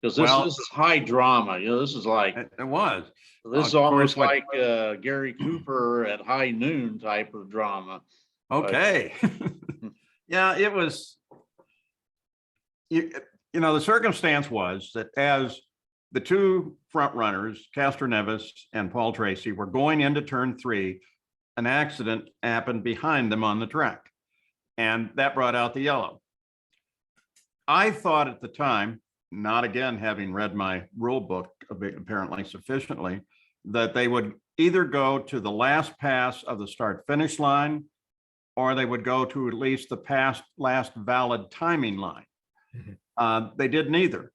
because this is high drama. This is like it was. This is almost like Gary Cooper at high noon type of drama. Okay. Yeah, it was. The circumstance was that as the two front runners, Castroneves and Paul Tracy, were going into turn 3, an accident happened behind them on the track, and that brought out the yellow. I thought at the time, not again having read my rule book apparently sufficiently, that they would either go to the last pass of the start finish line, or they would go to at least the last valid timing line. They did neither.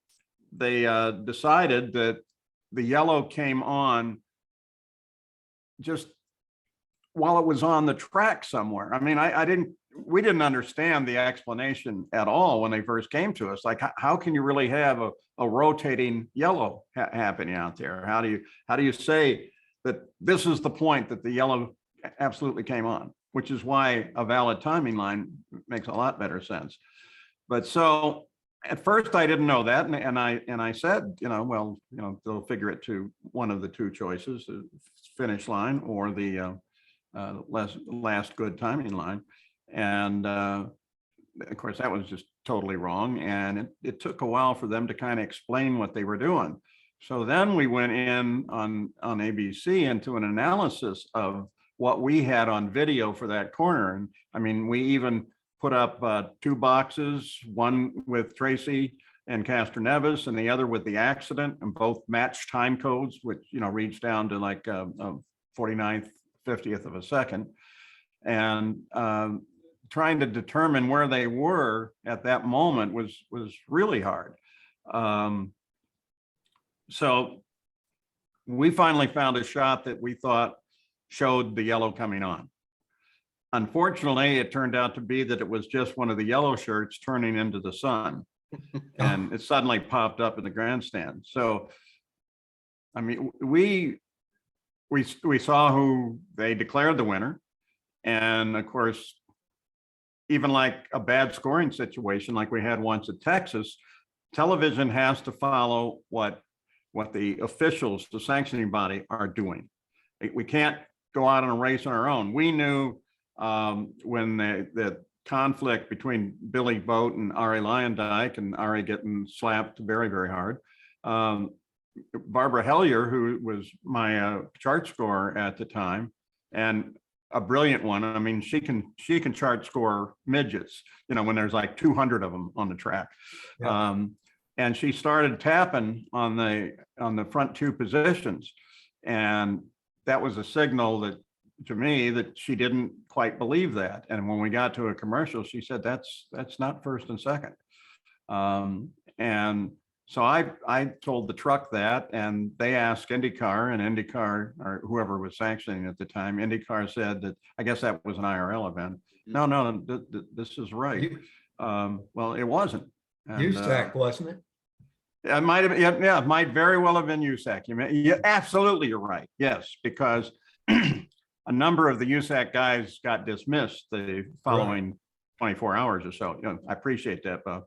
They decided that the yellow came on just while it was on the track somewhere. I mean, we didn't understand the explanation at all when they first came to us. Like, how can you really have a rotating yellow happening out there? How do you say that this is the point that the yellow absolutely came on, which is why a valid timing line makes a lot better sense. But so at first I didn't know that. And I said, they'll figure it to one of the two choices, the finish line or the last good timing line. And of course, that was just totally wrong. And it took a while for them to kind of explain what they were doing. So then we went in on ABC into an analysis of what we had on video for that corner. And I mean, we even put up 2 boxes, one with Tracy and Castro Nevis, and the other with the accident, and both matched time codes, which, reads down to like a 49th, 50th of a second. And trying to determine where they were at that moment was really hard. So we finally found a shot that we thought showed the yellow coming on. Unfortunately, it turned out to be that it was just one of the yellow shirts turning into the sun. And it suddenly popped up in the grandstand. So, I mean, we saw who they declared the winner. And of course, even like a bad scoring situation like we had once at Texas, television has to follow what the officials, the sanctioning body, are doing. We can't go out on a race on our own. We knew when the conflict between Billy Boat and Ari Lyondike, and Ari getting slapped very, very hard. Barbara Hellier, who was my chart scorer at the time, and a brilliant one. I mean, she can chart score midgets, when there's like 200 of them on the track. Yeah. And she started tapping on the front two positions, and that was a signal that, to me, that she didn't quite believe that. And when we got to a commercial, she said, that's not first and second. And so I told the truck that, and they asked IndyCar, and IndyCar, or whoever was sanctioning at the time, IndyCar said that, I guess that was an IRL event. No, this is right. Well, it wasn't. USAC, wasn't it? It might have, yeah, it might very well have been USAC. Absolutely, you're right. Yes, because a number of the USAC guys got dismissed the following 24 hours or so. I appreciate that, Bob.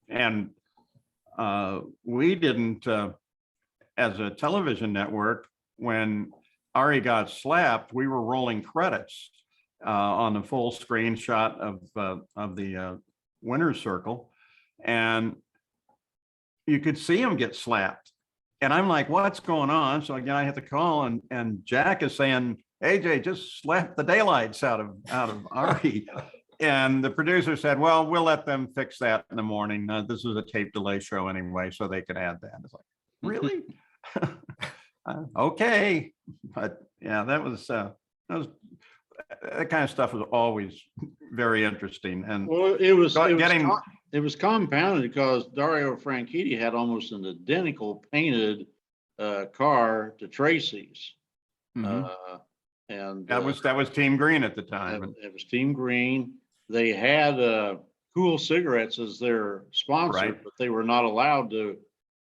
And we didn't, as a television network, when Ari got slapped, we were rolling credits on the full screen shot of the winner's circle, and you could see him get slapped. And I'm like, what's going on? So again, I hit the call, and Jack is saying, AJ, just slap the daylights out of Ari. And the producer said, well, we'll let them fix that in the morning. This is a tape delay show anyway, so they could add that. It's like, really? Okay. But yeah, that kind of stuff was always very interesting. And well, it was compounded because Dario Franchitti had almost an identical painted car to Tracy's. And that was Team Green at the time. It was Team Green. They had Cool Cigarettes as their sponsor, but they were not allowed to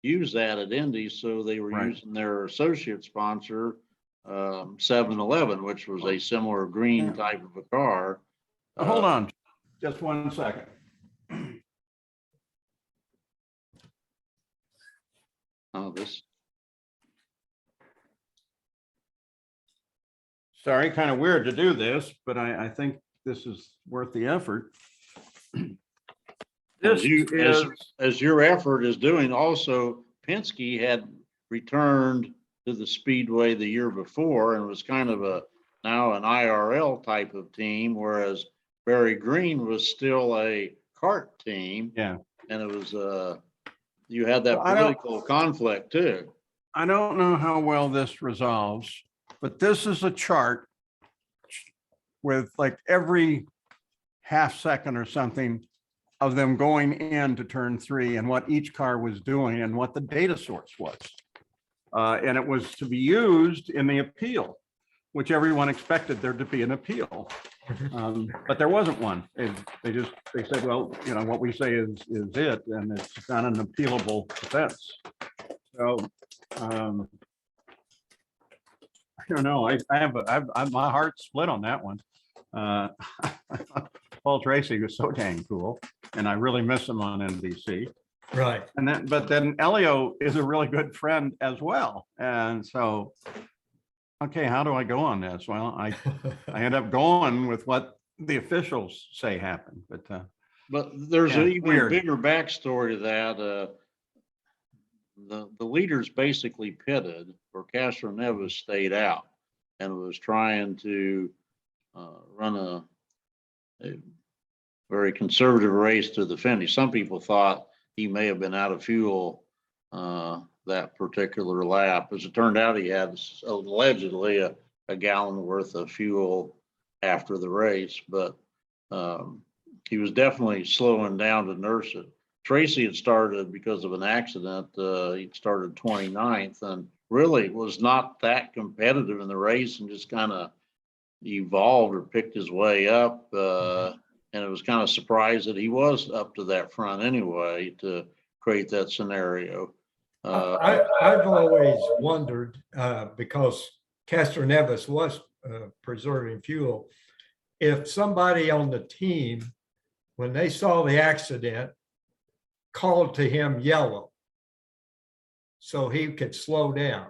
use that at Indy, so they were using their associate sponsor, 7-Eleven, which was a similar green type of a car. Hold on, just 1 second. Sorry, kind of weird to do this, but I think this is worth the effort. As your effort is doing, also Penske had returned to the Speedway the year before and was kind of now an IRL type of team, whereas Barry Green was still a kart team. Yeah. And it was you had that political conflict too. I don't know how well this resolves, but this is a chart with like every half second or something of them going into turn 3 and what each car was doing and what the data source was. And it was to be used in the appeal, which everyone expected there to be an appeal. But there wasn't one. They said, well, what we say is it, and it's not an appealable offense. So I don't know. I have my heart split on that one. Paul Tracy was so dang cool, and I really miss him on NBC. Right. But then Elio is a really good friend as well, and so. Okay, how do I go on this? Well, I end up going with what the officials say happened, but there's an even bigger backstory to that. The leaders basically pitted, or Castro Nevis stayed out and was trying to run a very conservative race to the finish. Some people thought he may have been out of fuel that particular lap. As it turned out, he had allegedly a gallon worth of fuel after the race, but he was definitely slowing down to nurse it. Tracy had started because of an accident. He started 29th and really was not that competitive in the race and just kind of evolved or picked his way up. And it was kind of surprised that he was up to that front anyway to create that scenario. I've always wondered, because Castor Nevis was preserving fuel, if somebody on the team, when they saw the accident, called to him yellow so he could slow down,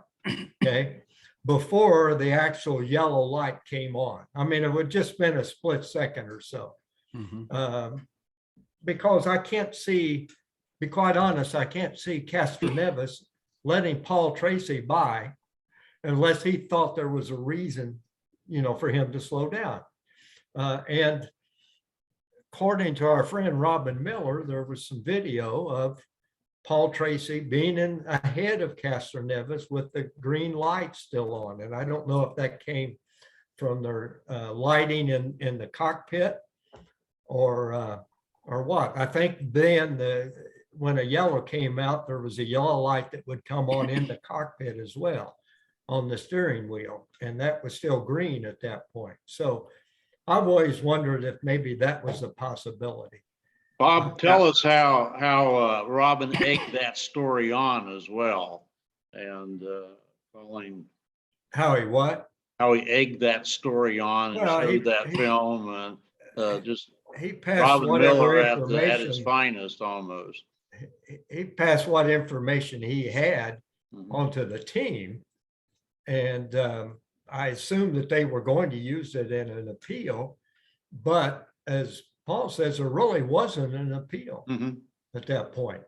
okay, before the actual yellow light came on. I mean, it would just been a split second or so. Because I can't see, be quite honest, I can't see Castor Nevis letting Paul Tracy by unless he thought there was a reason, for him to slow down. And according to our friend Robin Miller, there was some video of Paul Tracy being ahead of Castor Nevis with the green light still on. And I don't know if that came from their lighting in the cockpit or what. I think then when a yellow came out, there was a yellow light that would come on in the cockpit as well on the steering wheel. And that was still green at that point. So I've always wondered if maybe that was a possibility. Bob, tell us how Robin egged that story on as well, and calling How he what? how he egged that story on and showed that film, and just he passed Robin whatever Miller at his information finest almost. he passed what information he had Mhm. onto the team, and I assumed that they were going to use it in an appeal, but as Paul says, there really wasn't an appeal Mhm. at that point,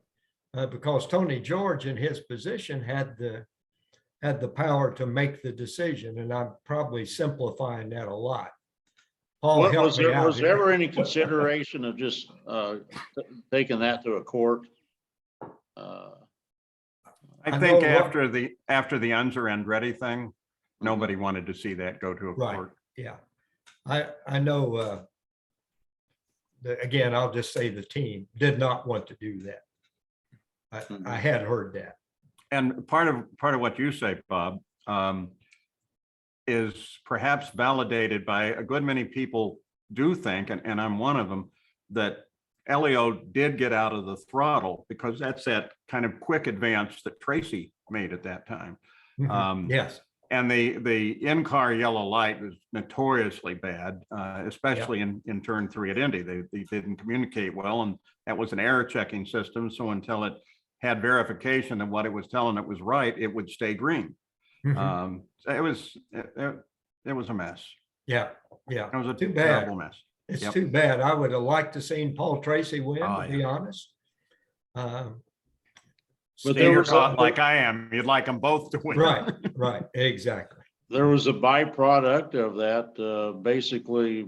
because Tony George in his position had the power to make the decision, and I'm probably simplifying that a lot. Paul, What help was me there? out Was there here. ever any consideration of just taking that to a court? I I think know after the Unser Andretti thing, nobody wanted to see that go to a Right. court. Yeah, I know. Again, I'll just say the team did not want to do that. I had heard that. And part of what you say, Bob, is perhaps validated by a good many people do think, and I'm one of them, that Elio did get out of the throttle because that's that kind of quick advance that Tracy made at that time. Yes. And the in-car yellow light was notoriously bad, especially in turn 3 at Indy. They didn't communicate well, and that was an error checking system. So until it had verification that what it was telling it was right, it would stay green. It was a mess. Yeah. It was a Too terrible bad. mess. It's Yep. too bad. I would have liked to seen Paul Tracy win, Oh, to be honest. But See, there you're was caught like I am. You'd like them both to win. Right, exactly. There was a byproduct of that. Basically,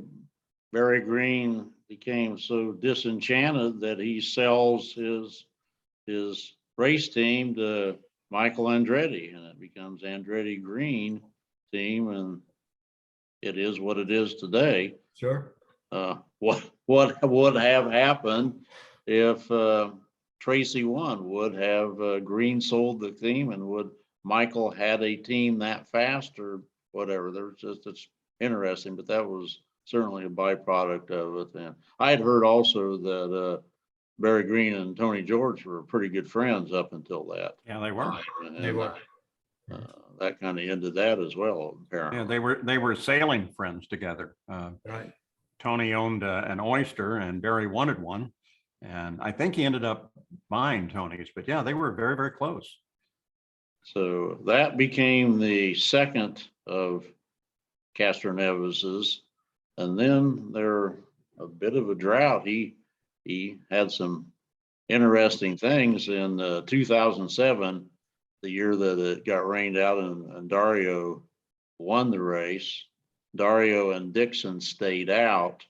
Barry Green became so disenchanted that he sells his race team to Michael Andretti, and it becomes Andretti Green team, and it is what it is today. Sure. What would have happened if Tracy won? Would have Green sold the team, and would Michael had a team that fast or whatever? It's interesting, but that was certainly a byproduct of it. And I had heard also that Barry Green and Tony George were pretty good friends up until that. Yeah, they were. They were. That kind of ended that as well, apparently. Yeah, they were sailing friends together. Right. Tony owned an oyster and Barry wanted one. And I think he ended up buying Tony's, but yeah, they were very, very close. So that became the second of Castor Nevis's. And then there a bit of a drought. He had some interesting things in 2007, the year that it got rained out and Dario won the race. Dario and Dixon stayed out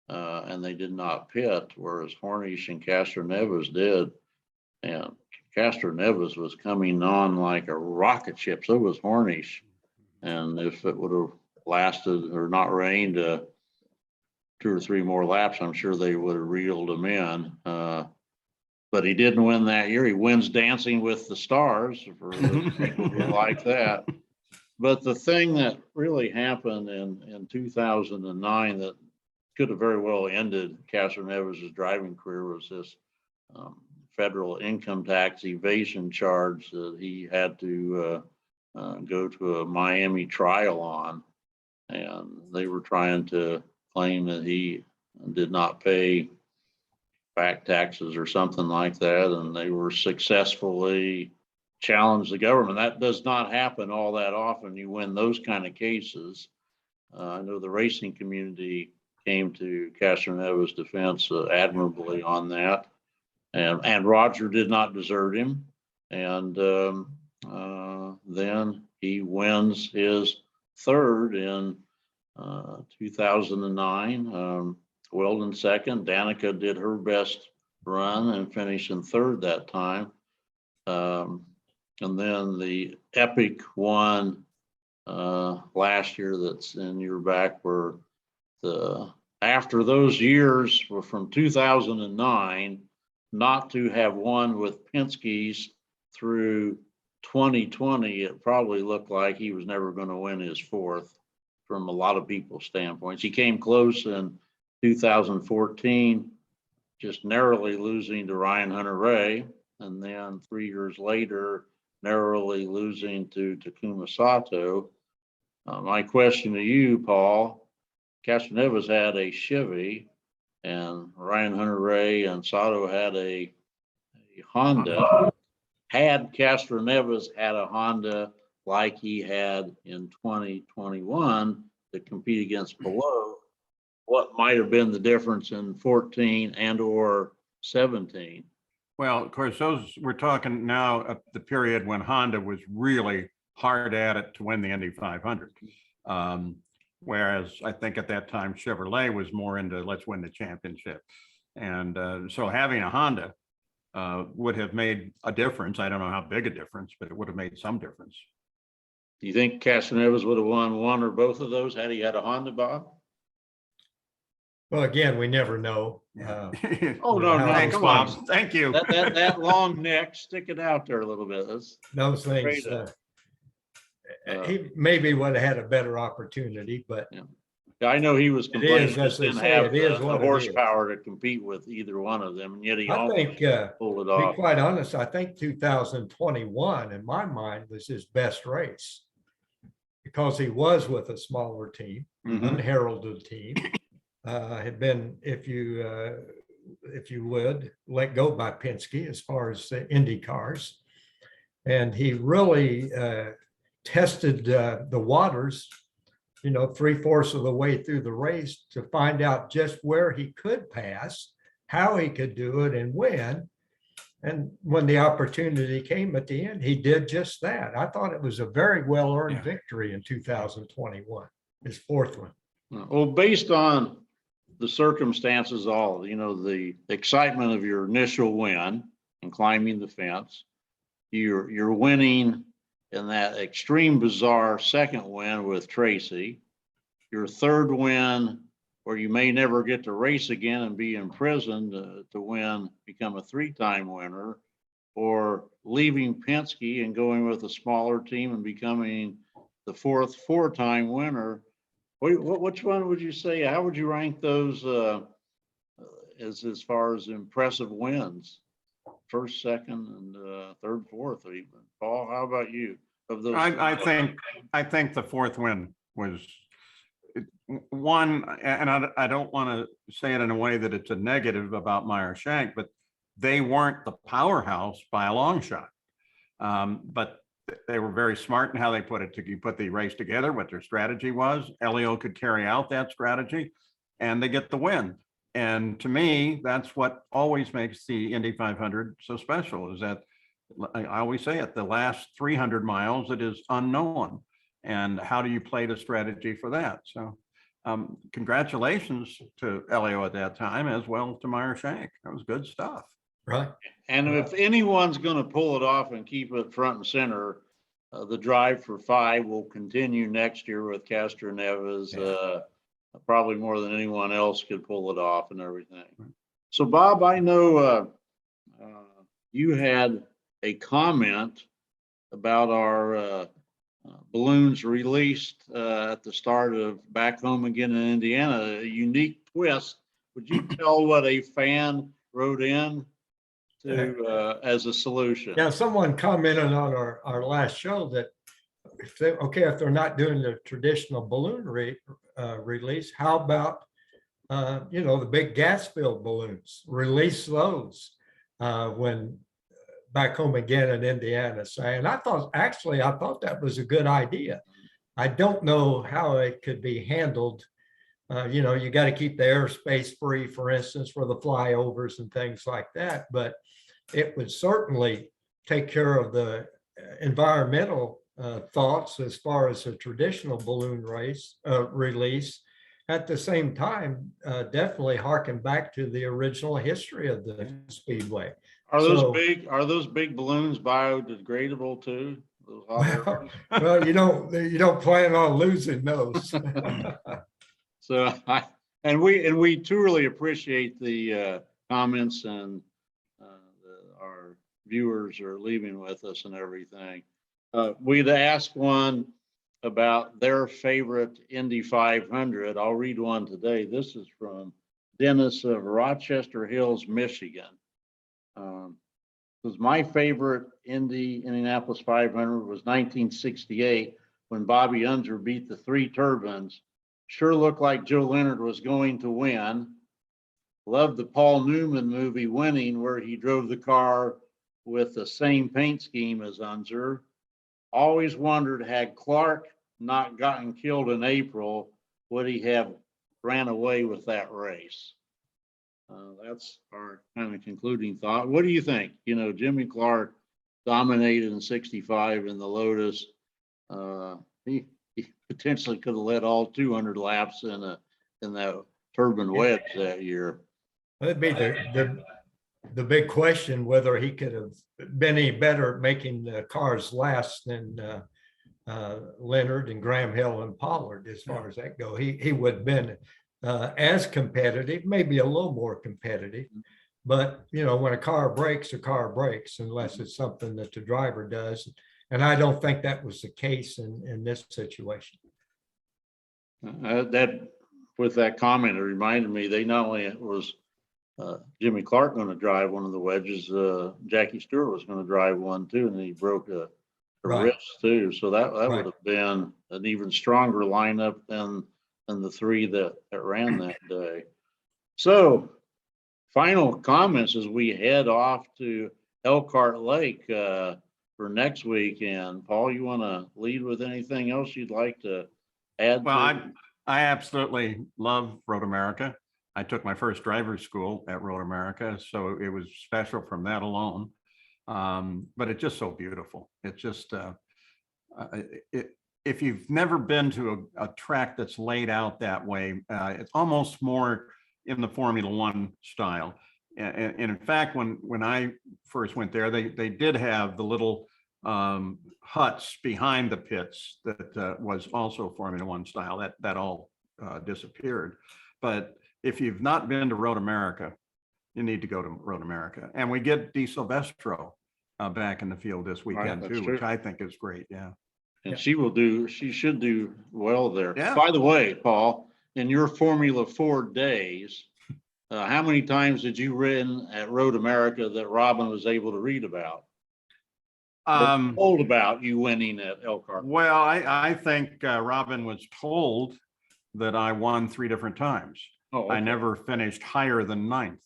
and they did not pit, whereas Hornish and Castor Nevis did. And Castro Neves was coming on like a rocket ship. So was Hornish. And if it would have lasted or not rained 2 or 3 more laps, I'm sure they would have reeled him in. But he didn't win that year. He wins Dancing with the Stars for the people who like that. But the thing that really happened in 2009 that could have very well ended Castro Neves' driving career was this federal income tax evasion charge that he had to go to a Miami trial on. And they were trying to claim that he did not pay back taxes or something like that. And they were successfully challenged the government. That does not happen all that often. You win those kind of cases. I know the racing community came to Castro Neves' defense admirably on that. And Roger did not desert him. And then he wins his 3rd in 2009. Weldon 2nd. Danica did her best run and finished in 3rd that time. And then the epic one last year that's in your back were after those years were from 2009 not to have won with Penske's through 2020, it probably looked like he was never going to win his 4th from a lot of people's standpoints. He came close in 2014, just narrowly losing to Ryan Hunter-Reay, and then 3 years later, narrowly losing to Takuma Sato. My question to you, Paul, Castro Neves had a Chevy, and Ryan Hunter-Reay and Sato had a Honda. Had Castro Neves had a Honda like he had in 2021 to compete against Pelot, what might have been the difference in 14 and or 17? Well, of course, we're talking now of the period when Honda was really hard at it to win the Indy 500. Whereas I think at that time, Chevrolet was more into let's win the championship. And so having a Honda would have made a difference. I don't know how big a difference, but it would have made some difference. Do you think Castro Neves would have won one or both of those had he had a Honda, Bob? Well, again, we never know. Oh, no, Thanks, come Bob. on. Thank you. That long neck, stick it out there a little bit. Those things. He maybe would have had a better opportunity, but I know he was complaining as he just they didn't say, have it is the what it is. horsepower to compete with either one of them, and yet he I almost think, pulled it to be off. quite honest, I think 2021, in my mind, was his best race because he was with a smaller team, unheralded team. Had been, if you would, let go by Penske as far as the Indy cars, and he really tested the waters, 3/4 of the way through the race to find out just where he could pass, how he could do it and win. And when the opportunity came at the end, he did just that. I thought it was a very well-earned victory in 2021, his 4th one. Well, based on the circumstances, the excitement of your initial win and climbing the fence, you're winning in that extreme bizarre 2nd win with Tracy, your 3rd win where you may never get to race again and be imprisoned to win, become a 3-time winner, or leaving Penske and going with a smaller team and becoming the 4th 4-time winner. Which one would you say? How would you rank those as far as impressive wins? 1st, 2nd, and 3rd, 4th even. Paul, how about you? Of those, I think the 4th win was one, and I don't want to say it in a way that it's a negative about Meyer Shank, but they weren't the powerhouse by a long shot. But they were very smart in how they put the race together, what their strategy was. Elio could carry out that strategy, and they get the win. And to me, that's what always makes the Indy 500 so special, is that I always say it, the last 300 miles, it is unknown. And how do you play the strategy for that? So congratulations to Elio at that time, as well as to Meyer Shank. That was good stuff. Right. And if anyone's going to pull it off and keep it front and center, the Drive for Five will continue next year with Castro Neves. Probably more than anyone else could pull it off and everything. So, Bob, I know you had a comment about our balloons released at the start of Back Home Again in Indiana, a unique twist. Would you tell what a fan wrote in to as a solution? Yeah, someone commented on our last show that if they're not doing the traditional balloon release, how about the big gas-filled balloons? Release those when Back Home Again in Indiana. And I thought that was a good idea. I don't know how it could be handled. You got to keep the airspace free, for instance, for the flyovers and things like that. But it would certainly take care of the environmental thoughts as far as a traditional balloon release. At the same time, definitely harken back to the original history of the Speedway. Are those big balloons biodegradable too? Well, you don't plan on losing those. So we truly appreciate the comments and our viewers are leaving with us and everything. We'd asked one about their favorite Indy 500. I'll read one today. This is from Dennis of Rochester Hills, Michigan. Was my favorite Indianapolis 500 was 1968 when Bobby Unser beat the three turbines. Sure looked like Joe Leonard was going to win. Loved the Paul Newman movie Winning, where he drove the car with the same paint scheme as Unser. Always wondered, had Clark not gotten killed in April, would he have ran away with that race? That's our kind of concluding thought. What do you think? Jimmy Clark dominated in 65 in the Lotus. He potentially could have led all 200 laps in that turbine wedge that year. That'd be the big question, whether he could have been any better at making the cars last than Leonard and Graham Hill and Pollard. As far as that go, he would have been as competitive, maybe a little more competitive. But when a car breaks, unless it's something that the driver does. And I don't think that was the case in this situation. With that comment, it reminded me, they not only was Jimmy Clark going to drive one of the wedges, Jackie Stewart was going to drive one too, and he broke a wrist too. So that would have been an even stronger lineup than the three that ran that day. So final comments as we head off to Elkhart Lake for next weekend. Paul, you want to lead with anything else you'd like to add? Well, I absolutely love Road America. I took my first driver's school at Road America, so it was special from that alone. But it's just so beautiful. It's just if you've never been to a track that's laid out that way, it's almost more in the Formula One style. And in fact, when I first went there, they did have the little huts behind the pits that was also Formula One style. That all disappeared. But if you've not been to Road America, you need to go to Road America. And we get Di Silvestro back in the field this weekend too, which I think is great. Yeah. And she should do well there. Yeah. By the way, Paul, in your Formula 4 days, how many times did you win at Road America that Robin was able to read about? Told about you winning at Elkhart. Well, I think Robin was told that I won 3 different times. Oh, okay. I never finished higher than 9th.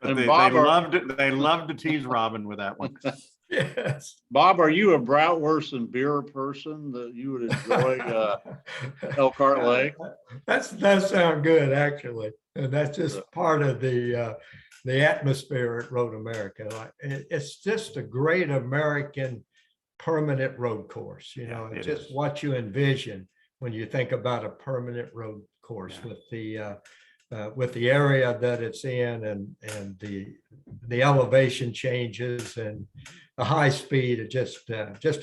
But And they Bob, loved to tease Robin with that one. Yes. Bob, are you a bratwurst and beer person that you would enjoy Elkhart Lake? That sounds good, actually. And that's just part of the atmosphere at Road America. It's just a great American permanent road course. It's just what you envision when you think about a permanent road course with the with the area that it's in and the elevation changes and the high speed, it just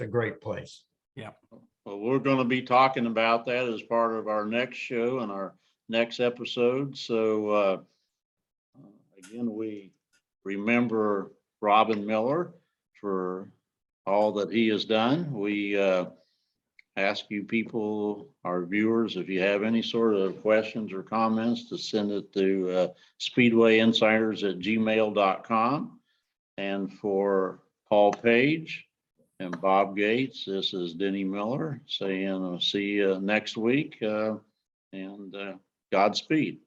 a great place. Well, we're going to be talking about that as part of our next show and our next episode. So again, we remember Robin Miller for all that he has done. We ask you people, our viewers, if you have any sort of questions or comments, to send it to speedwayinsiders@gmail.com. And for Paul Page and Bob Gates, this is Denny Miller saying, see you next week, and Godspeed.